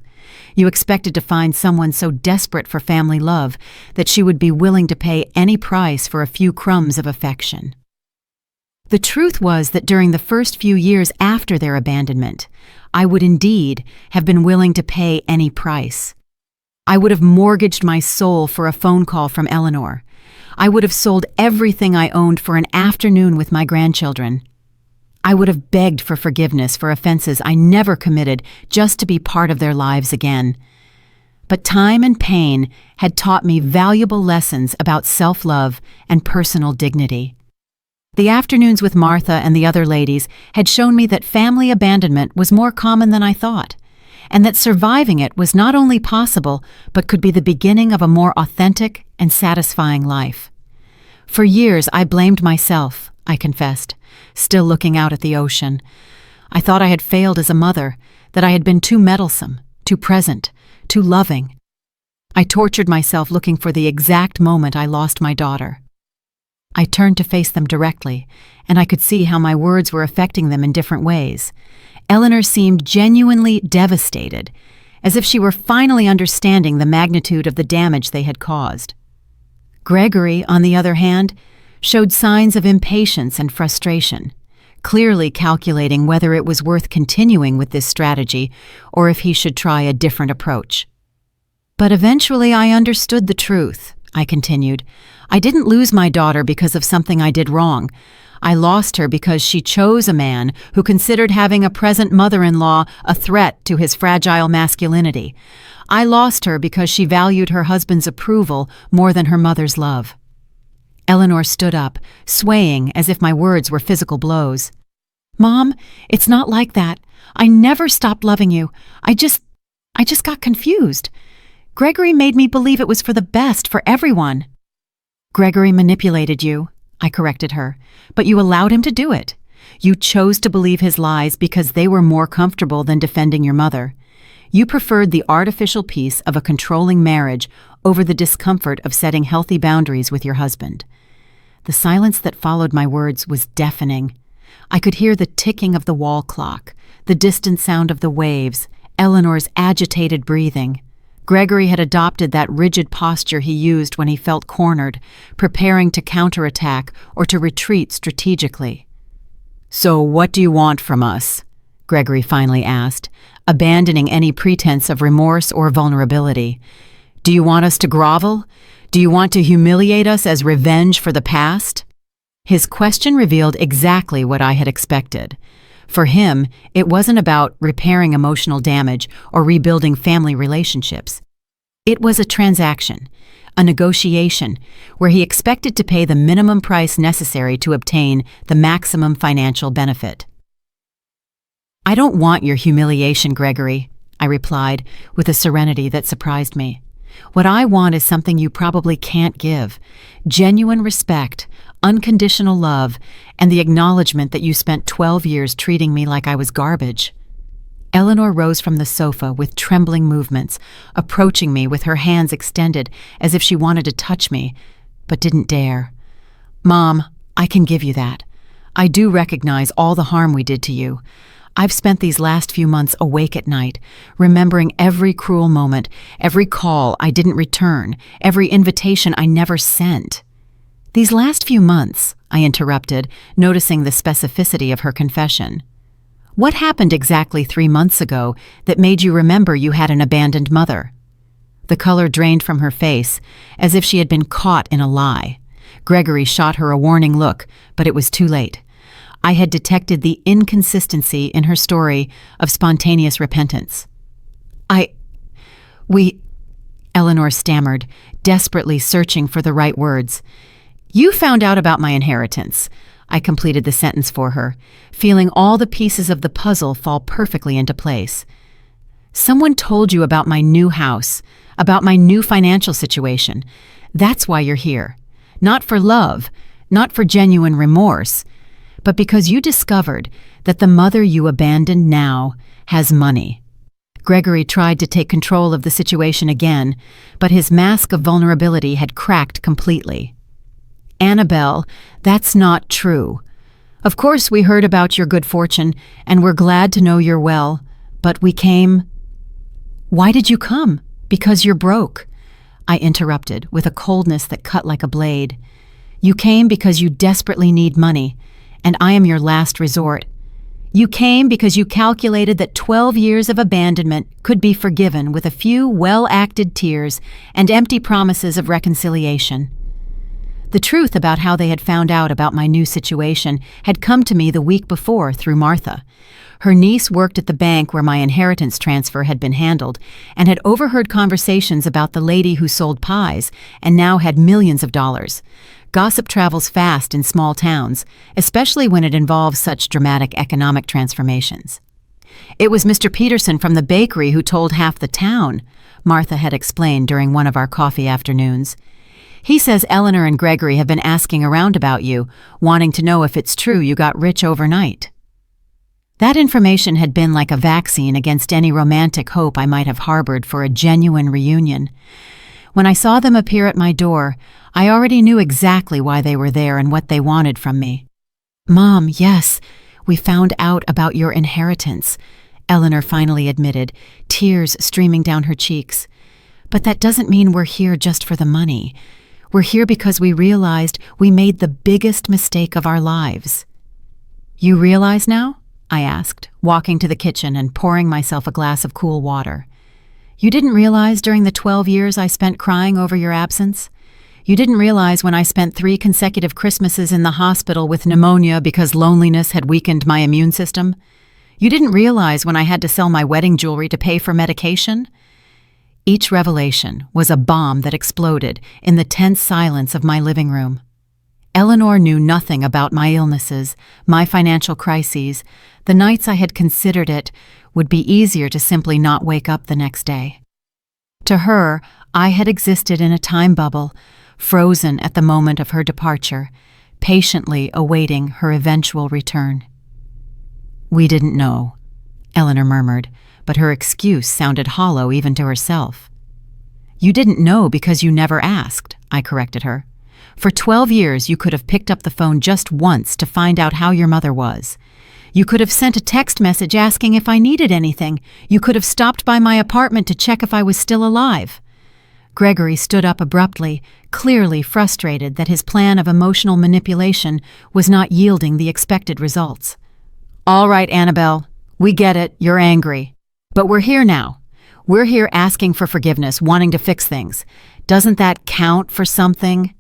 [SPEAKER 1] You expected to find someone so desperate for family love that she would be willing to pay any price for a few crumbs of affection." The truth was that during the first few years after their abandonment, I would indeed have been willing to pay any price. I would have mortgaged my soul for a phone call from Eleanor. I would have sold everything I owned for an afternoon with my grandchildren. I would have begged for forgiveness for offenses I never committed just to be part of their lives again. But time and pain had taught me valuable lessons about self-love and personal dignity. The afternoons with Martha and the other ladies had shown me that family abandonment was more common than I thought, and that surviving it was not only possible, but could be the beginning of a more authentic and satisfying life. For years I blamed myself, I confessed, still looking out at the ocean. I thought I had failed as a mother, that I had been too meddlesome, too present, too loving. I tortured myself looking for the exact moment I lost my daughter. I turned to face them directly, and I could see how my words were affecting them in different ways. Eleanor seemed genuinely devastated, as if she were finally understanding the magnitude of the damage they had caused. Gregory, on the other hand, showed signs of impatience and frustration, clearly calculating whether it was worth continuing with this strategy or if he should try a different approach. "But eventually I understood the truth," I continued. "I didn't lose my daughter because of something I did wrong. I lost her because she chose a man who considered having a present mother-in-law a threat to his fragile masculinity. I lost her because she valued her husband's approval more than her mother's love." Eleanor stood up, swaying as if my words were physical blows. "Mom, it's not like that. I never stopped loving you. I just got confused. Gregory made me believe it was for the best for everyone." "Gregory manipulated you," I corrected her, "but you allowed him to do it. You chose to believe his lies because they were more comfortable than defending your mother. You preferred the artificial peace of a controlling marriage over the discomfort of setting healthy boundaries with your husband." The silence that followed my words was deafening. I could hear the ticking of the wall clock, the distant sound of the waves, Eleanor's agitated breathing. Gregory had adopted that rigid posture he used when he felt cornered, preparing to counterattack or to retreat strategically. "So what do you want from us?" Gregory finally asked, abandoning any pretense of remorse or vulnerability. "Do you want us to grovel? Do you want to humiliate us as revenge for the past?" His question revealed exactly what I had expected. For him, it wasn't about repairing emotional damage or rebuilding family relationships. It was a transaction, a negotiation, where he expected to pay the minimum price necessary to obtain the maximum financial benefit. "I don't want your humiliation, Gregory," I replied with a serenity that surprised me. "What I want is something you probably can't give: genuine respect, unconditional love, and the acknowledgement that you spent 12 years treating me like I was garbage." Eleanor rose from the sofa with trembling movements, approaching me with her hands extended as if she wanted to touch me, but didn't dare. "Mom, I can give you that. I do recognize all the harm we did to you. I've spent these last few months awake at night, remembering every cruel moment, every call I didn't return, every invitation I never sent." "These last few months," I interrupted, noticing the specificity of her confession. "What happened exactly 3 months ago that made you remember you had an abandoned mother?" The color drained from her face, as if she had been caught in a lie. Gregory shot her a warning look, but it was too late. I had detected the inconsistency in her story of spontaneous repentance. We, Eleanor stammered, desperately searching for the right words. "You found out about my inheritance." I completed the sentence for her, feeling all the pieces of the puzzle fall perfectly into place. "Someone told you about my new house, about my new financial situation. That's why you're here. Not for love, not for genuine remorse, but because you discovered that the mother you abandoned now has money." Gregory tried to take control of the situation again, but his mask of vulnerability had cracked completely. "Annabelle, that's not true. Of course we heard about your good fortune, and we're glad to know you're well, but we came—" "Why did you come? Because you're broke," I interrupted with a coldness that cut like a blade. "You came because you desperately need money, and I am your last resort. You came because you calculated that 12 years of abandonment could be forgiven with a few well-acted tears and empty promises of reconciliation." The truth about how they had found out about my new situation had come to me the week before through Martha. Her niece worked at the bank where my inheritance transfer had been handled and had overheard conversations about the lady who sold pies and now had millions of dollars. Gossip travels fast in small towns, especially when it involves such dramatic economic transformations. "It was Mr. Peterson from the bakery who told half the town," Martha had explained during one of our coffee afternoons. "He says Eleanor and Gregory have been asking around about you, wanting to know if it's true you got rich overnight." That information had been like a vaccine against any romantic hope I might have harbored for a genuine reunion. When I saw them appear at my door, I already knew exactly why they were there and what they wanted from me. "Mom, yes, we found out about your inheritance," Eleanor finally admitted, tears streaming down her cheeks. "But that doesn't mean we're here just for the money. We're here because we realized we made the biggest mistake of our lives." "You realize now?" I asked, walking to the kitchen and pouring myself a glass of cool water. "You didn't realize during the 12 years I spent crying over your absence? You didn't realize when I spent 3 consecutive Christmases in the hospital with pneumonia because loneliness had weakened my immune system? You didn't realize when I had to sell my wedding jewelry to pay for medication?" Each revelation was a bomb that exploded in the tense silence of my living room. Eleanor knew nothing about my illnesses, my financial crises, the nights I had considered it would be easier to simply not wake up the next day. To her, I had existed in a time bubble, frozen at the moment of her departure, patiently awaiting her eventual return. "We didn't know," Eleanor murmured, but her excuse sounded hollow even to herself. "You didn't know because you never asked," I corrected her. "For 12 years you could have picked up the phone just once to find out how your mother was. You could have sent a text message asking if I needed anything. You could have stopped by my apartment to check if I was still alive." Gregory stood up abruptly, clearly frustrated that his plan of emotional manipulation was not yielding the expected results. "All right, Annabelle, we get it, you're angry. But we're here now. We're here asking for forgiveness, wanting to fix things. Doesn't that count for something?"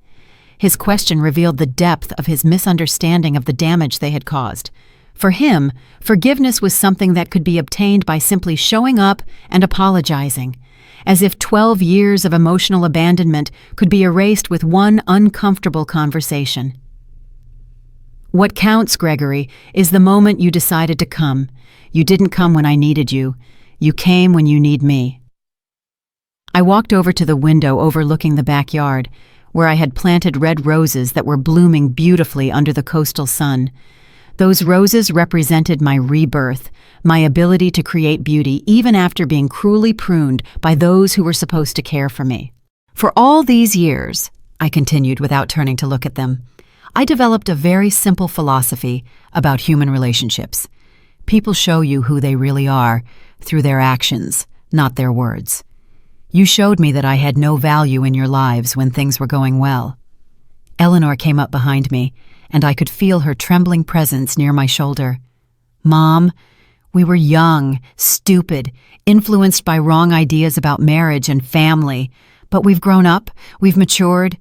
[SPEAKER 1] His question revealed the depth of his misunderstanding of the damage they had caused. For him, forgiveness was something that could be obtained by simply showing up and apologizing, as if 12 years of emotional abandonment could be erased with one uncomfortable conversation. What counts, Gregory, is the moment you decided to come. You didn't come when I needed you. You came when you need me. I walked over to the window overlooking the backyard, where I had planted red roses that were blooming beautifully under the coastal sun. Those roses represented my rebirth, my ability to create beauty even after being cruelly pruned by those who were supposed to care for me. For all these years, I continued without turning to look at them, I developed a very simple philosophy about human relationships. People show you who they really are through their actions, not their words. You showed me that I had no value in your lives when things were going well. Eleanor came up behind me, and I could feel her trembling presence near my shoulder. Mom, we were young, stupid, influenced by wrong ideas about marriage and family, but we've grown up, we've matured.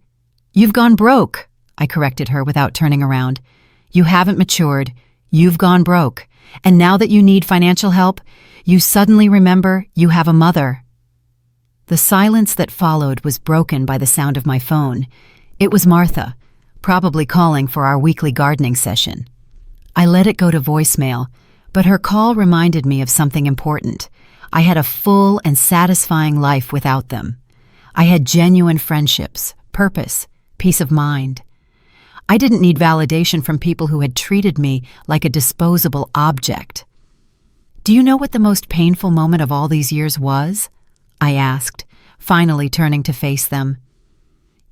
[SPEAKER 1] You've gone broke, I corrected her without turning around. You haven't matured, you've gone broke, and now that you need financial help, you suddenly remember you have a mother. The silence that followed was broken by the sound of my phone. It was Martha, probably calling for our weekly gardening session. I let it go to voicemail, but her call reminded me of something important. I had a full and satisfying life without them. I had genuine friendships, purpose, peace of mind. I didn't need validation from people who had treated me like a disposable object. Do you know what the most painful moment of all these years was? I asked, finally turning to face them.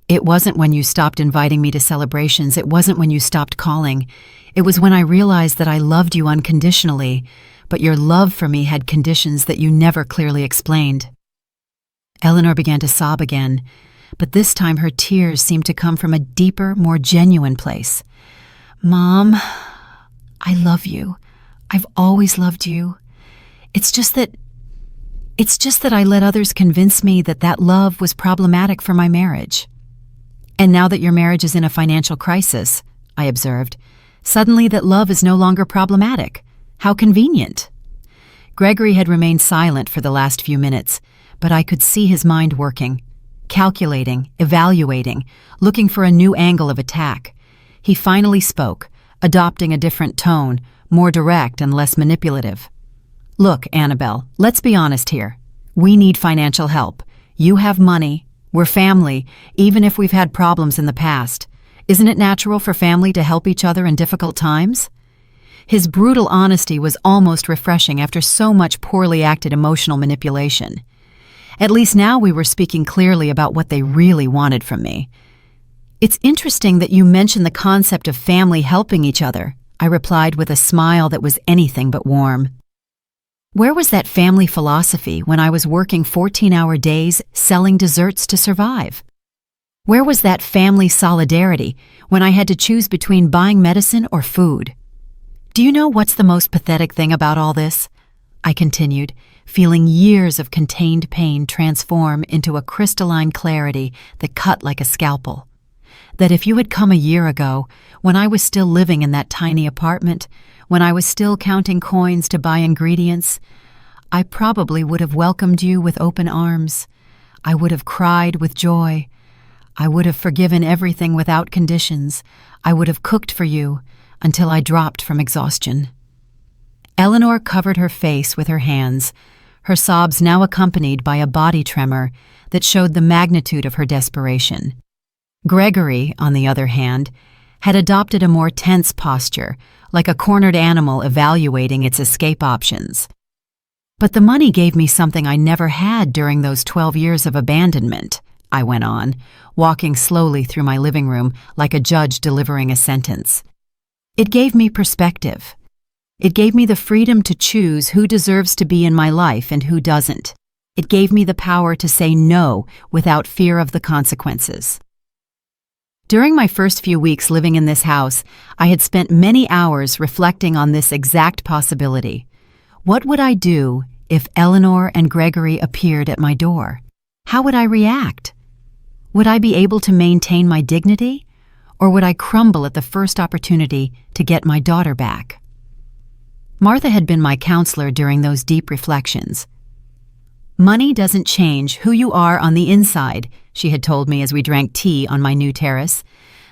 [SPEAKER 1] It wasn't when you stopped inviting me to celebrations. It wasn't when you stopped calling. It was when I realized that I loved you unconditionally, but your love for me had conditions that you never clearly explained. Eleanor began to sob again, but this time her tears seemed to come from a deeper, more genuine place. Mom, I love you. I've always loved you. It's just that I let others convince me that that love was problematic for my marriage. And now that your marriage is in a financial crisis, I observed, suddenly that love is no longer problematic. How convenient. Gregory had remained silent for the last few minutes, but I could see his mind working, calculating, evaluating, looking for a new angle of attack. He finally spoke, adopting a different tone, more direct and less manipulative. Look, Annabelle, let's be honest here. We need financial help. You have money. We're family, even if we've had problems in the past. Isn't it natural for family to help each other in difficult times? His brutal honesty was almost refreshing after so much poorly acted emotional manipulation. At least now we were speaking clearly about what they really wanted from me. It's interesting that you mentioned the concept of family helping each other, I replied with a smile that was anything but warm. Where was that family philosophy when I was working 14-hour days selling desserts to survive? Where was that family solidarity when I had to choose between buying medicine or food? Do you know what's the most pathetic thing about all this? I continued, feeling years of contained pain transform into a crystalline clarity that cut like a scalpel. That if you had come a year ago, when I was still living in that tiny apartment, when I was still counting coins to buy ingredients, I probably would have welcomed you with open arms. I would have cried with joy. I would have forgiven everything without conditions. I would have cooked for you until I dropped from exhaustion. Eleanor covered her face with her hands, her sobs now accompanied by a body tremor that showed the magnitude of her desperation. Gregory, on the other hand, had adopted a more tense posture, like a cornered animal evaluating its escape options. But the money gave me something I never had during those 12 years of abandonment, I went on, walking slowly through my living room like a judge delivering a sentence. It gave me perspective. It gave me the freedom to choose who deserves to be in my life and who doesn't. It gave me the power to say no without fear of the consequences. During my first few weeks living in this house, I had spent many hours reflecting on this exact possibility. What would I do if Eleanor and Gregory appeared at my door? How would I react? Would I be able to maintain my dignity, or would I crumble at the first opportunity to get my daughter back? Martha had been my counselor during those deep reflections. "Money doesn't change who you are on the inside," she had told me as we drank tea on my new terrace.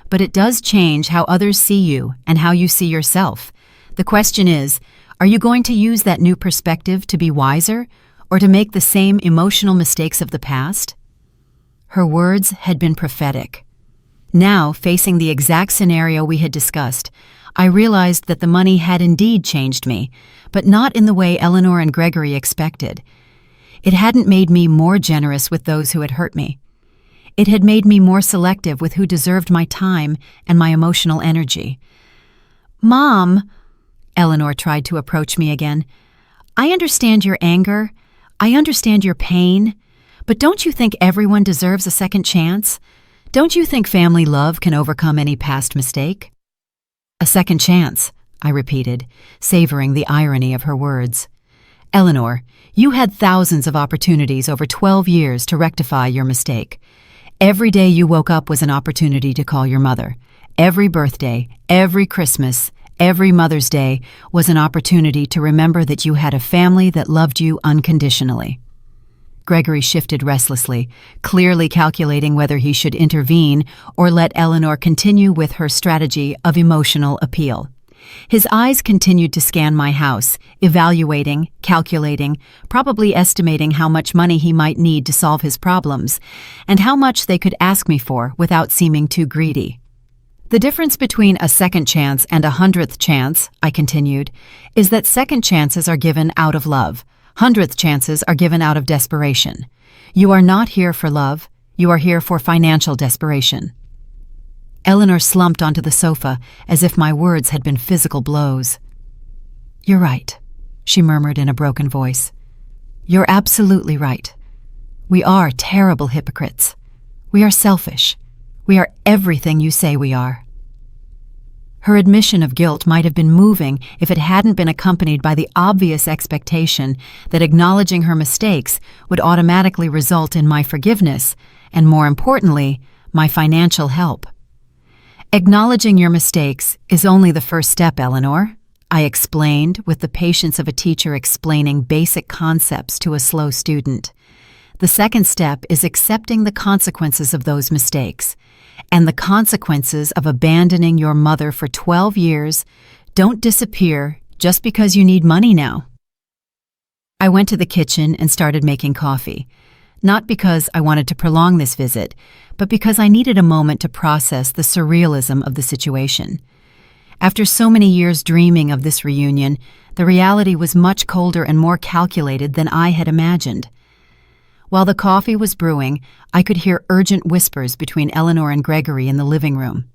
[SPEAKER 1] "But it does change how others see you and how you see yourself. The question is, are you going to use that new perspective to be wiser or to make the same emotional mistakes of the past?" Her words had been prophetic. Now, facing the exact scenario we had discussed, I realized that the money had indeed changed me, but not in the way Eleanor and Gregory expected. It hadn't made me more generous with those who had hurt me. It had made me more selective with who deserved my time and my emotional energy. "Mom," Eleanor tried to approach me again, "I understand your anger. I understand your pain. But don't you think everyone deserves a second chance? Don't you think family love can overcome any past mistake?" "A second chance," I repeated, savoring the irony of her words. "Eleanor, you had thousands of opportunities over 12 years to rectify your mistake. Every day you woke up was an opportunity to call your mother. Every birthday, every Christmas, every Mother's Day was an opportunity to remember that you had a family that loved you unconditionally." Gregory shifted restlessly, clearly calculating whether he should intervene or let Eleanor continue with her strategy of emotional appeal. His eyes continued to scan my house, evaluating, calculating, probably estimating how much money he might need to solve his problems, and how much they could ask me for without seeming too greedy. "The difference between a second chance and a 100th chance," I continued, "is that second chances are given out of love. 100th chances are given out of desperation. You are not here for love, you are here for financial desperation." Eleanor slumped onto the sofa as if my words had been physical blows. "You're right," she murmured in a broken voice. "You're absolutely right. We are terrible hypocrites. We are selfish. We are everything you say we are." Her admission of guilt might have been moving if it hadn't been accompanied by the obvious expectation that acknowledging her mistakes would automatically result in my forgiveness and, more importantly, my financial help. "Acknowledging your mistakes is only the first step, Eleanor," I explained with the patience of a teacher explaining basic concepts to a slow student. "The second step is accepting the consequences of those mistakes. And the consequences of abandoning your mother for 12 years don't disappear just because you need money now." I went to the kitchen and started making coffee, not because I wanted to prolong this visit, but because I needed a moment to process the surrealism of the situation. After so many years dreaming of this reunion, the reality was much colder and more calculated than I had imagined. While the coffee was brewing, I could hear urgent whispers between Eleanor and Gregory in the living room.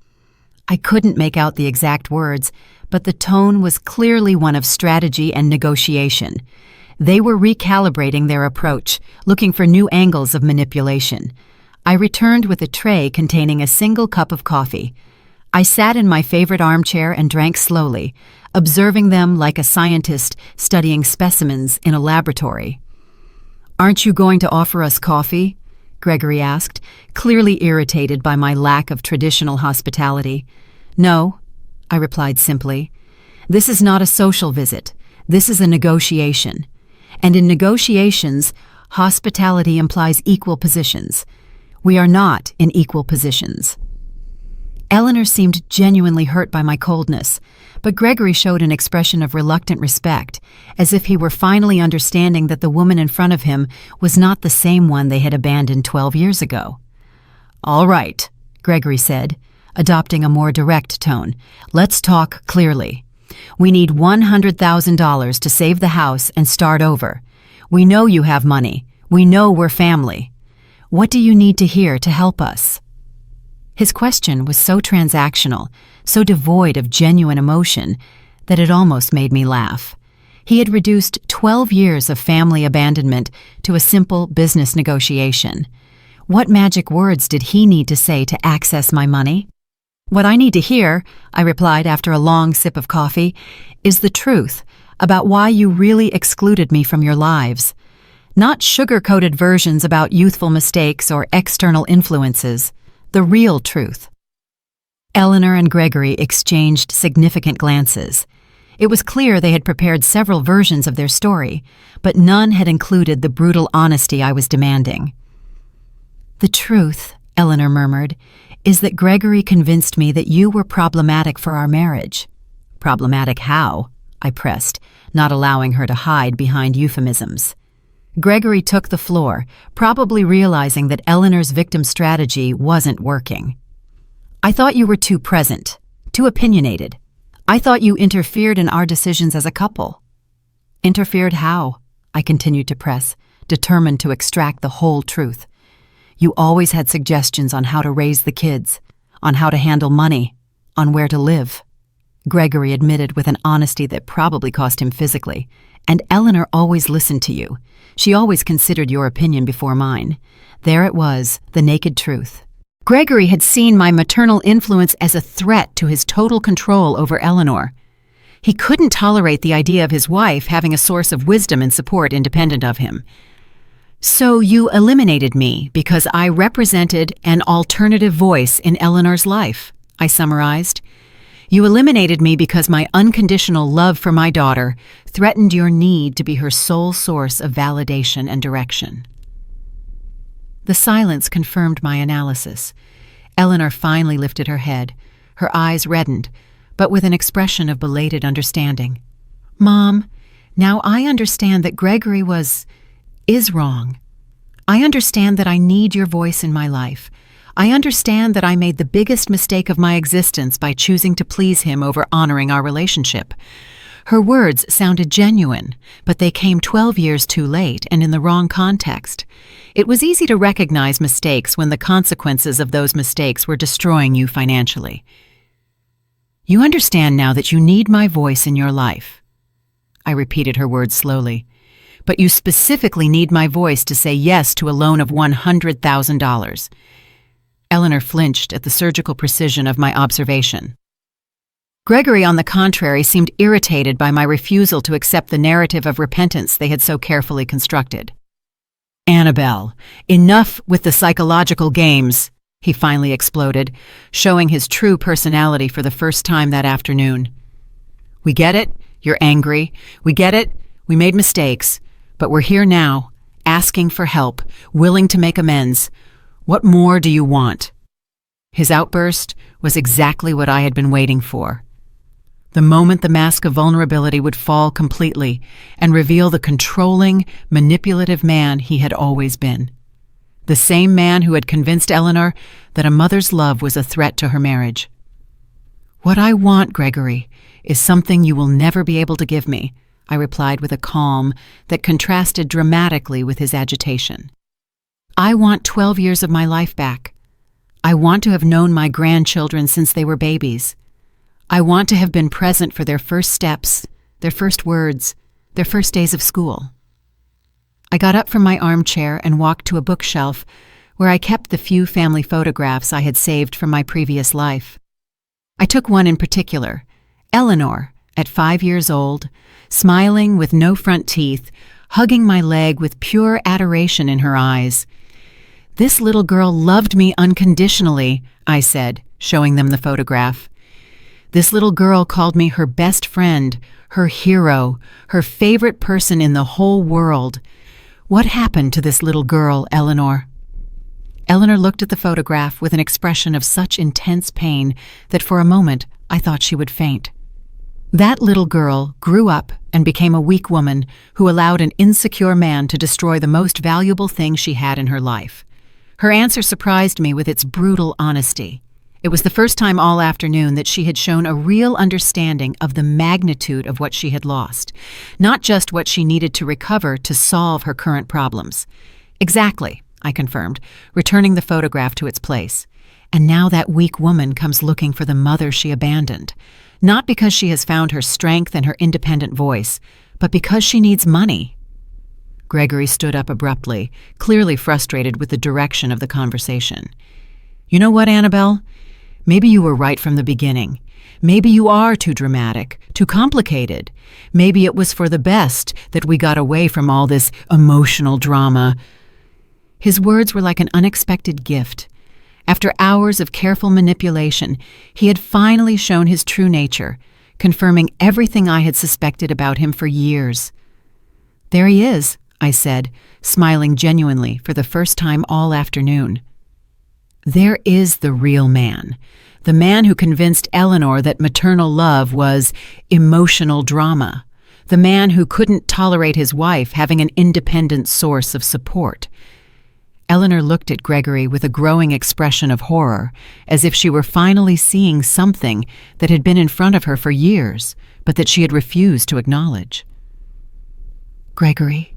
[SPEAKER 1] I couldn't make out the exact words, but the tone was clearly one of strategy and negotiation. They were recalibrating their approach, looking for new angles of manipulation. I returned with a tray containing a single cup of coffee. I sat in my favorite armchair and drank slowly, observing them like a scientist studying specimens in a laboratory. "Aren't you going to offer us coffee?" Gregory asked, clearly irritated by my lack of traditional hospitality. "No," I replied simply. "This is not a social visit. This is a negotiation. And in negotiations, hospitality implies equal positions. We are not in equal positions." Eleanor seemed genuinely hurt by my coldness, but Gregory showed an expression of reluctant respect, as if he were finally understanding that the woman in front of him was not the same one they had abandoned 12 years ago. "All right," Gregory said, adopting a more direct tone. "Let's talk clearly. We need $100,000 to save the house and start over. We know you have money. We know we're family. What do you need to hear to help us?" His question was so transactional, so devoid of genuine emotion, that it almost made me laugh. He had reduced 12 years of family abandonment to a simple business negotiation. What magic words did he need to say to access my money? "What I need to hear," I replied after a long sip of coffee, "is the truth about why you really excluded me from your lives. Not sugar-coated versions about youthful mistakes or external influences. The real truth." Eleanor and Gregory exchanged significant glances. It was clear they had prepared several versions of their story, but none had included the brutal honesty I was demanding. "The truth," Eleanor murmured, "is that Gregory convinced me that you were problematic for our marriage." "Problematic how?" I pressed, not allowing her to hide behind euphemisms. Gregory took the floor, probably realizing that Eleanor's victim strategy wasn't working. "I thought you were too present, too opinionated. I thought you interfered in our decisions as a couple." "Interfered how?" I continued to press, determined to extract the whole truth. "You always had suggestions on how to raise the kids, on how to handle money, on where to live." Gregory admitted with an honesty that probably cost him physically. "And Eleanor always listened to you. She always considered your opinion before mine." There it was, the naked truth. Gregory had seen my maternal influence as a threat to his total control over Eleanor. He couldn't tolerate the idea of his wife having a source of wisdom and support independent of him. "So you eliminated me because I represented an alternative voice in Eleanor's life," I summarized. "You eliminated me because my unconditional love for my daughter threatened your need to be her sole source of validation and direction." The silence confirmed my analysis. Eleanor finally lifted her head. Her eyes reddened, but with an expression of belated understanding. "Mom, now I understand that Gregory is wrong. I understand that I need your voice in my life. I understand that I made the biggest mistake of my existence by choosing to please him over honoring our relationship." Her words sounded genuine, but they came 12 years too late and in the wrong context. It was easy to recognize mistakes when the consequences of those mistakes were destroying you financially. "You understand now that you need my voice in your life." I repeated her words slowly. "But you specifically need my voice to say yes to a loan of $100,000. Eleanor flinched at the surgical precision of my observation. Gregory, on the contrary, seemed irritated by my refusal to accept the narrative of repentance they had so carefully constructed. "Annabelle, enough with the psychological games," he finally exploded, showing his true personality for the first time that afternoon. "We get it, you're angry. We get it, we made mistakes. But we're here now, asking for help, willing to make amends. What more do you want?" His outburst was exactly what I had been waiting for. The moment the mask of vulnerability would fall completely and reveal the controlling, manipulative man he had always been. The same man who had convinced Eleanor that a mother's love was a threat to her marriage. "What I want, Gregory, is something you will never be able to give me," I replied with a calm that contrasted dramatically with his agitation. "I want 12 years of my life back. I want to have known my grandchildren since they were babies. I want to have been present for their first steps, their first words, their first days of school." I got up from my armchair and walked to a bookshelf where I kept the few family photographs I had saved from my previous life. I took one in particular, Eleanor, at 5 years old, smiling with no front teeth, hugging my leg with pure adoration in her eyes. "This little girl loved me unconditionally," I said, showing them the photograph. "This little girl called me her best friend, her hero, her favorite person in the whole world. What happened to this little girl, Eleanor?" Eleanor looked at the photograph with an expression of such intense pain that for a moment I thought she would faint. That little girl grew up and became a weak woman who allowed an insecure man to destroy the most valuable thing she had in her life. Her answer surprised me with its brutal honesty. It was the first time all afternoon that she had shown a real understanding of the magnitude of what she had lost, not just what she needed to recover to solve her current problems. "Exactly," I confirmed, returning the photograph to its place. "And now that weak woman comes looking for the mother she abandoned, not because she has found her strength and her independent voice, but because she needs money." Gregory stood up abruptly, clearly frustrated with the direction of the conversation. "You know what, Annabelle? Maybe you were right from the beginning. Maybe you are too dramatic, too complicated. Maybe it was for the best that we got away from all this emotional drama." His words were like an unexpected gift. After hours of careful manipulation, he had finally shown his true nature, confirming everything I had suspected about him for years. "There he is," I said, smiling genuinely for the first time all afternoon. There is the real man, the man who convinced Eleanor that maternal love was emotional drama, the man who couldn't tolerate his wife having an independent source of support. Eleanor looked at Gregory with a growing expression of horror, as if she were finally seeing something that had been in front of her for years, but that she had refused to acknowledge. "Gregory,"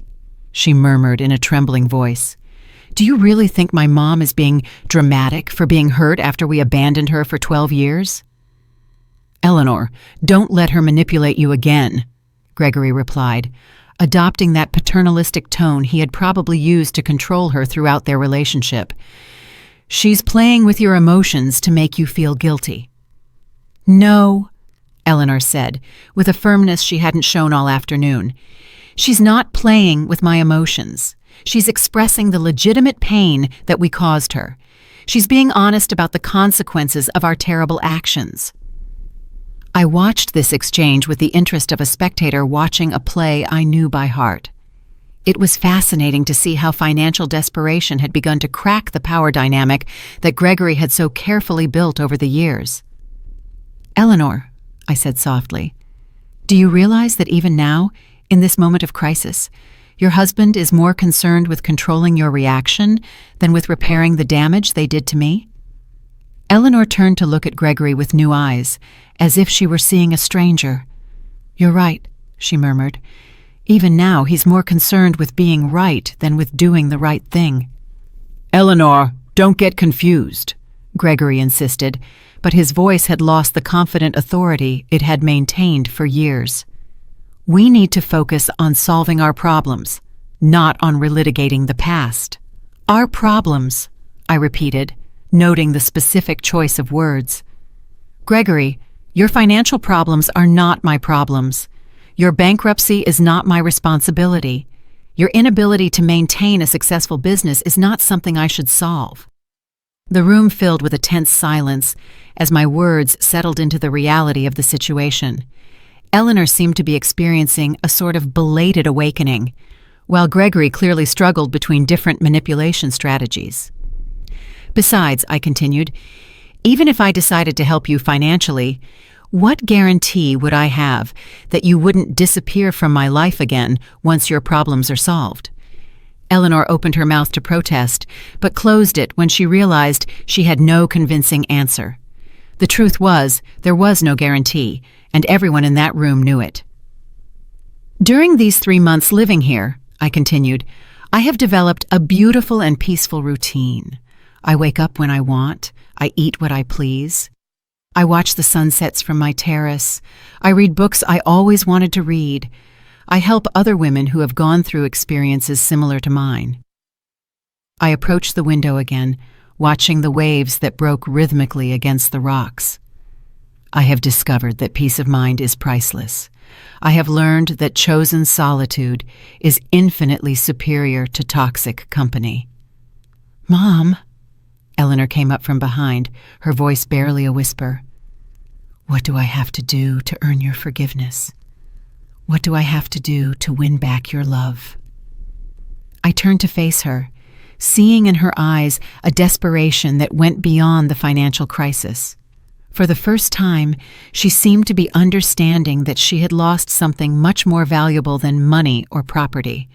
[SPEAKER 1] she murmured in a trembling voice, "do you really think my mom is being dramatic for being hurt after we abandoned her for 12 years? "Eleanor, don't let her manipulate you again," Gregory replied, adopting that paternalistic tone he had probably used to control her throughout their relationship. "She's playing with your emotions to make you feel guilty." "No," Eleanor said, with a firmness she hadn't shown all afternoon. "She's not playing with my emotions. She's expressing the legitimate pain that we caused her. She's being honest about the consequences of our terrible actions." I watched this exchange with the interest of a spectator watching a play I knew by heart. It was fascinating to see how financial desperation had begun to crack the power dynamic that Gregory had so carefully built over the years. "Eleanor," I said softly, "do you realize that even now, in this moment of crisis, your husband is more concerned with controlling your reaction than with repairing the damage they did to me?" Eleanor turned to look at Gregory with new eyes, as if she were seeing a stranger. "You're right," she murmured. "Even now, he's more concerned with being right than with doing the right thing." "Eleanor, don't get confused," Gregory insisted, but his voice had lost the confident authority it had maintained for years. "We need to focus on solving our problems, not on relitigating the past." "Our problems," I repeated, noting the specific choice of words. "Gregory, your financial problems are not my problems. Your bankruptcy is not my responsibility. Your inability to maintain a successful business is not something I should solve." The room filled with a tense silence as my words settled into the reality of the situation. Eleanor seemed to be experiencing a sort of belated awakening, while Gregory clearly struggled between different manipulation strategies. "Besides," I continued, "even if I decided to help you financially, what guarantee would I have that you wouldn't disappear from my life again once your problems are solved?" Eleanor opened her mouth to protest, but closed it when she realized she had no convincing answer. The truth was, there was no guarantee, and everyone in that room knew it. "During these 3 months living here," I continued, "I have developed a beautiful and peaceful routine. I wake up when I want. I eat what I please. I watch the sunsets from my terrace. I read books I always wanted to read. I help other women who have gone through experiences similar to mine." I approached the window again, watching the waves that broke rhythmically against the rocks. I have discovered that peace of mind is priceless. I have learned that chosen solitude is infinitely superior to toxic company. "Mom," Eleanor came up from behind, her voice barely a whisper. "What do I have to do to earn your forgiveness? What do I have to do to win back your love?" I turned to face her, seeing in her eyes a desperation that went beyond the financial crisis. For the first time, she seemed to be understanding that she had lost something much more valuable than money or property.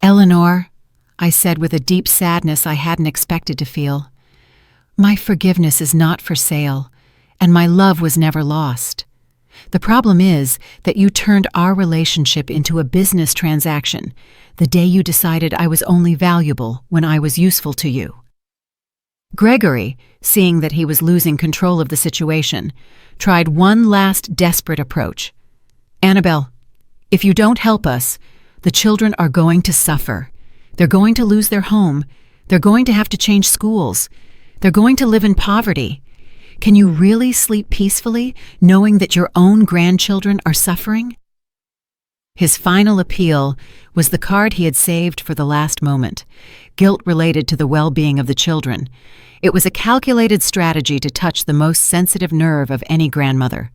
[SPEAKER 1] "Eleanor," I said with a deep sadness I hadn't expected to feel, "my forgiveness is not for sale, and my love was never lost. The problem is that you turned our relationship into a business transaction the day you decided I was only valuable when I was useful to you." Gregory, seeing that he was losing control of the situation, tried one last desperate approach. "Annabelle, if you don't help us, the children are going to suffer. They're going to lose their home. They're going to have to change schools. They're going to live in poverty. Can you really sleep peacefully knowing that your own grandchildren are suffering?" His final appeal was the card he had saved for the last moment, guilt related to the well-being of the children. It was a calculated strategy to touch the most sensitive nerve of any grandmother.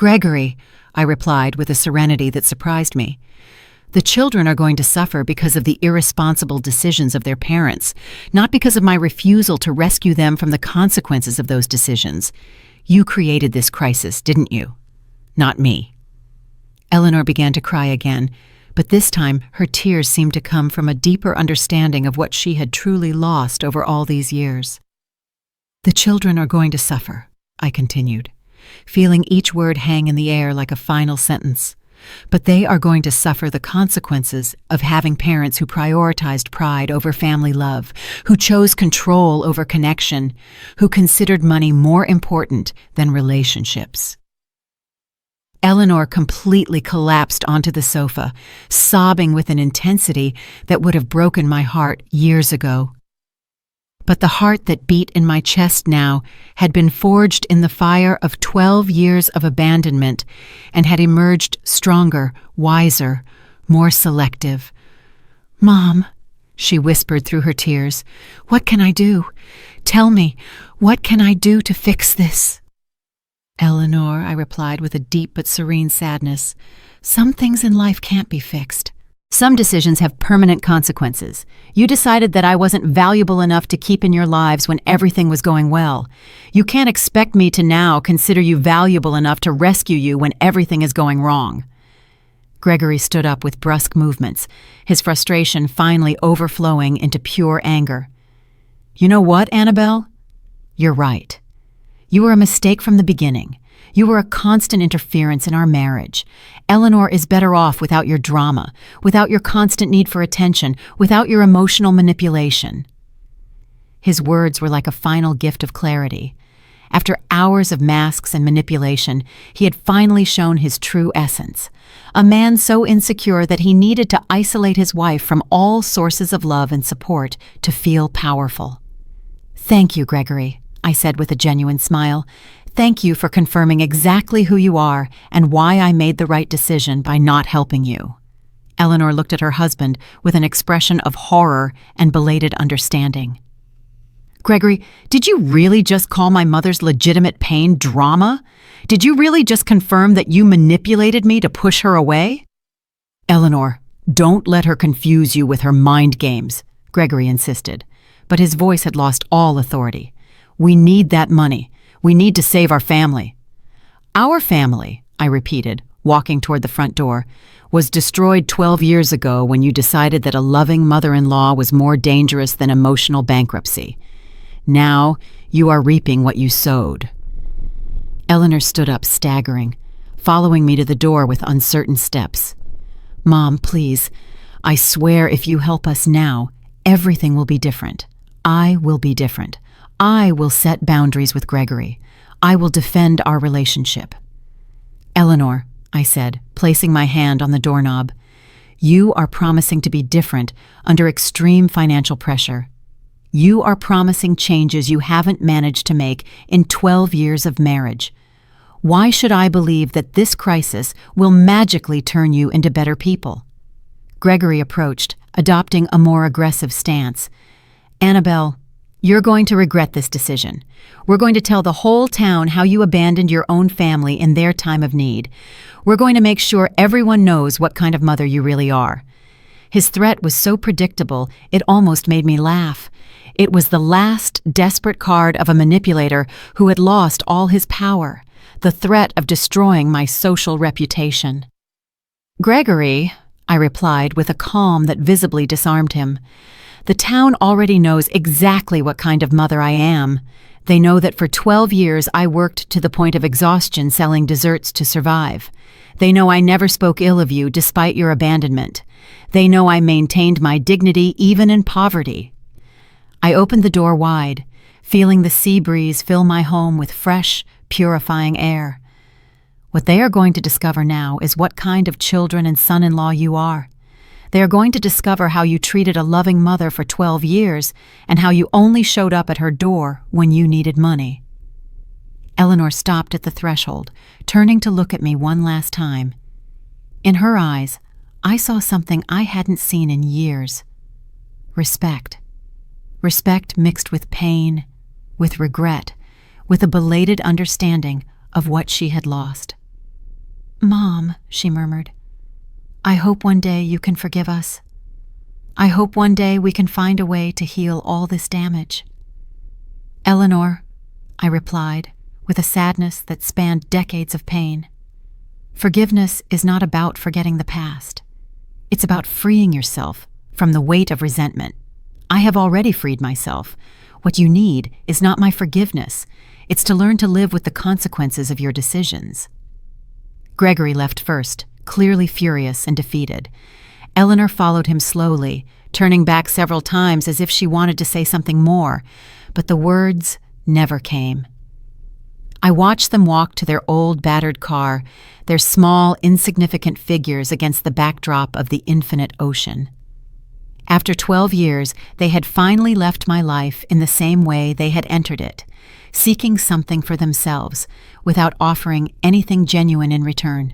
[SPEAKER 1] Gregory, I replied with a serenity that surprised me. The children are going to suffer because of the irresponsible decisions of their parents, not because of my refusal to rescue them from the consequences of those decisions. You created this crisis, didn't you? Not me. Eleanor began to cry again, but this time her tears seemed to come from a deeper understanding of what she had truly lost over all these years. The children are going to suffer, I continued, feeling each word hang in the air like a final sentence. But they are going to suffer the consequences of having parents who prioritized pride over family love, who chose control over connection, who considered money more important than relationships. Eleanor completely collapsed onto the sofa, sobbing with an intensity that would have broken my heart years ago. But the heart that beat in my chest now had been forged in the fire of 12 years of abandonment and had emerged stronger, wiser, more selective. "Mom," she whispered through her tears, "what can I do? Tell me, what can I do to fix this?" "Eleanor," I replied with a deep but serene sadness, "some things in life can't be fixed. Some decisions have permanent consequences. You decided that I wasn't valuable enough to keep in your lives when everything was going well. You can't expect me to now consider you valuable enough to rescue you when everything is going wrong." Gregory stood up with brusque movements, his frustration finally overflowing into pure anger. "You know what, Annabelle? You're right. You were a mistake from the beginning. You were a constant interference in our marriage. Eleanor is better off without your drama, without your constant need for attention, without your emotional manipulation." His words were like a final gift of clarity. After hours of masks and manipulation, he had finally shown his true essence. A man so insecure that he needed to isolate his wife from all sources of love and support to feel powerful. "Thank you, Gregory," I said with a genuine smile. "Thank you for confirming exactly who you are and why I made the right decision by not helping you." Eleanor looked at her husband with an expression of horror and belated understanding. "Gregory, did you really just call my mother's legitimate pain drama? Did you really just confirm that you manipulated me to push her away?" "Eleanor, don't let her confuse you with her mind games," Gregory insisted, but his voice had lost all authority. "We need that money. We need to save our family." "Our family," I repeated, walking toward the front door, "was destroyed 12 years ago when you decided that a loving mother-in-law was more dangerous than emotional bankruptcy. Now you are reaping what you sowed." Eleanor stood up, staggering, following me to the door with uncertain steps. "Mom, please, I swear if you help us now, everything will be different. I will be different. I will set boundaries with Gregory. I will defend our relationship." "Eleanor," I said, placing my hand on the doorknob, "you are promising to be different under extreme financial pressure. You are promising changes you haven't managed to make in 12 years of marriage. Why should I believe that this crisis will magically turn you into better people?" Gregory approached, adopting a more aggressive stance. "Annabelle, you're going to regret this decision. We're going to tell the whole town how you abandoned your own family in their time of need. We're going to make sure everyone knows what kind of mother you really are." His threat was so predictable, it almost made me laugh. It was the last desperate card of a manipulator who had lost all his power, the threat of destroying my social reputation. "Gregory," I replied with a calm that visibly disarmed him, "the town already knows exactly what kind of mother I am. They know that for 12 years I worked to the point of exhaustion selling desserts to survive. They know I never spoke ill of you despite your abandonment. They know I maintained my dignity even in poverty." I opened the door wide, feeling the sea breeze fill my home with fresh, purifying air. What they are going to discover now is what kind of children and son-in-law you are. They are going to discover how you treated a loving mother for 12 years and how you only showed up at her door when you needed money. Eleanor stopped at the threshold, turning to look at me one last time. In her eyes, I saw something I hadn't seen in years. Respect. Respect mixed with pain, with regret, with a belated understanding of what she had lost. "Mom," she murmured, "I hope one day you can forgive us. I hope one day we can find a way to heal all this damage." "Eleanor," I replied, with a sadness that spanned decades of pain, "forgiveness is not about forgetting the past. It's about freeing yourself from the weight of resentment. I have already freed myself. What you need is not my forgiveness. It's to learn to live with the consequences of your decisions." Gregory left first, clearly furious and defeated. Eleanor followed him slowly, turning back several times as if she wanted to say something more, but the words never came. I watched them walk to their old, battered car, their small, insignificant figures against the backdrop of the infinite ocean. After 12 years, they had finally left my life in the same way they had entered it, seeking something for themselves, without offering anything genuine in return.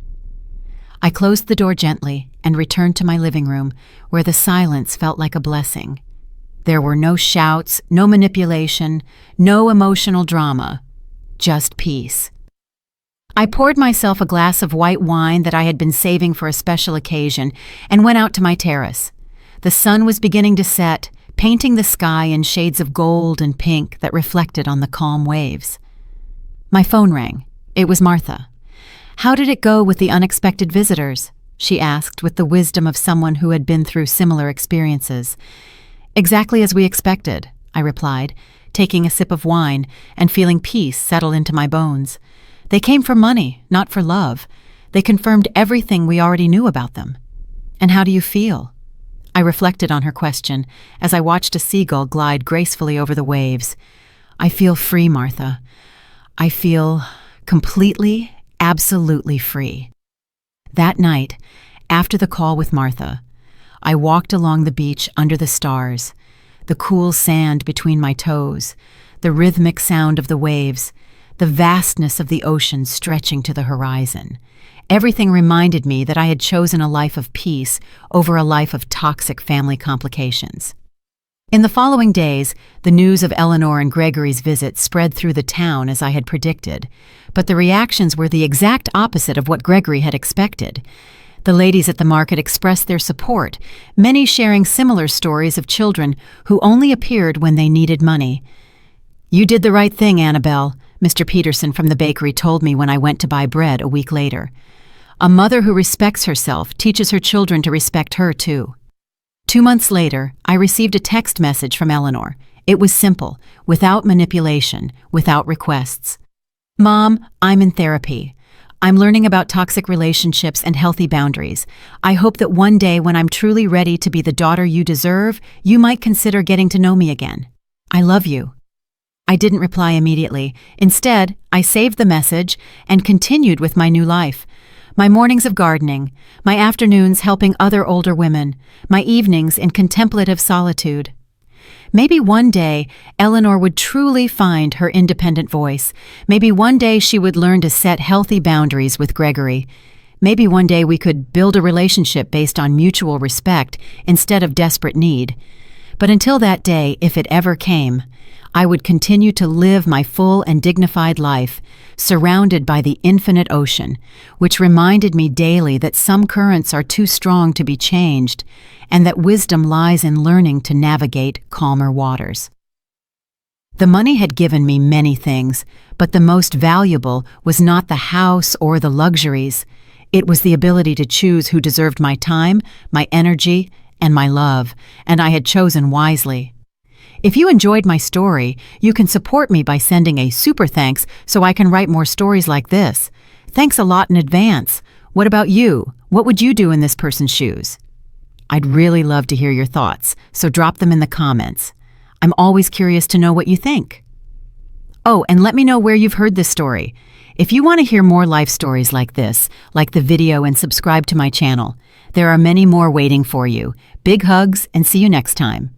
[SPEAKER 1] I closed the door gently and returned to my living room, where the silence felt like a blessing. There were no shouts, no manipulation, no emotional drama, just peace. I poured myself a glass of white wine that I had been saving for a special occasion and went out to my terrace. The sun was beginning to set, painting the sky in shades of gold and pink that reflected on the calm waves. My phone rang. It was Martha. "How did it go with the unexpected visitors?" she asked with the wisdom of someone who had been through similar experiences. "Exactly as we expected," I replied, taking a sip of wine and feeling peace settle into my bones. "They came for money, not for love. They confirmed everything we already knew about them." "And how do you feel?" I reflected on her question as I watched a seagull glide gracefully over the waves. "I feel free, Martha. I feel completely, absolutely free." That night, after the call with Martha, I walked along the beach under the stars, the cool sand between my toes, the rhythmic sound of the waves, the vastness of the ocean stretching to the horizon. Everything reminded me that I had chosen a life of peace over a life of toxic family complications. In the following days, the news of Eleanor and Gregory's visit spread through the town as I had predicted, but the reactions were the exact opposite of what Gregory had expected. The ladies at the market expressed their support, many sharing similar stories of children who only appeared when they needed money. "You did the right thing, Annabelle," Mr. Peterson from the bakery told me when I went to buy bread a week later. "A mother who respects herself teaches her children to respect her, too." 2 months later, I received a text message from Eleanor. It was simple, without manipulation, without requests. "Mom, I'm in therapy. I'm learning about toxic relationships and healthy boundaries. I hope that one day when I'm truly ready to be the daughter you deserve, you might consider getting to know me again. I love you." I didn't reply immediately. Instead, I saved the message and continued with my new life. My mornings of gardening, my afternoons helping other older women, my evenings in contemplative solitude. Maybe one day, Eleanor would truly find her independent voice. Maybe one day she would learn to set healthy boundaries with Gregory. Maybe one day we could build a relationship based on mutual respect instead of desperate need. But until that day, if it ever came, I would continue to live my full and dignified life, surrounded by the infinite ocean, which reminded me daily that some currents are too strong to be changed, and that wisdom lies in learning to navigate calmer waters. The money had given me many things, but the most valuable was not the house or the luxuries. It was the ability to choose who deserved my time, my energy, and my love, and I had chosen wisely. If you enjoyed my story, you can support me by sending a super thanks so I can write more stories like this. Thanks a lot in advance. What about you? What would you do in this person's shoes? I'd really love to hear your thoughts, so drop them in the comments. I'm always curious to know what you think. Oh, and let me know where you've heard this story. If you want to hear more life stories like this, like the video and subscribe to my channel. There are many more waiting for you. Big hugs and see you next time.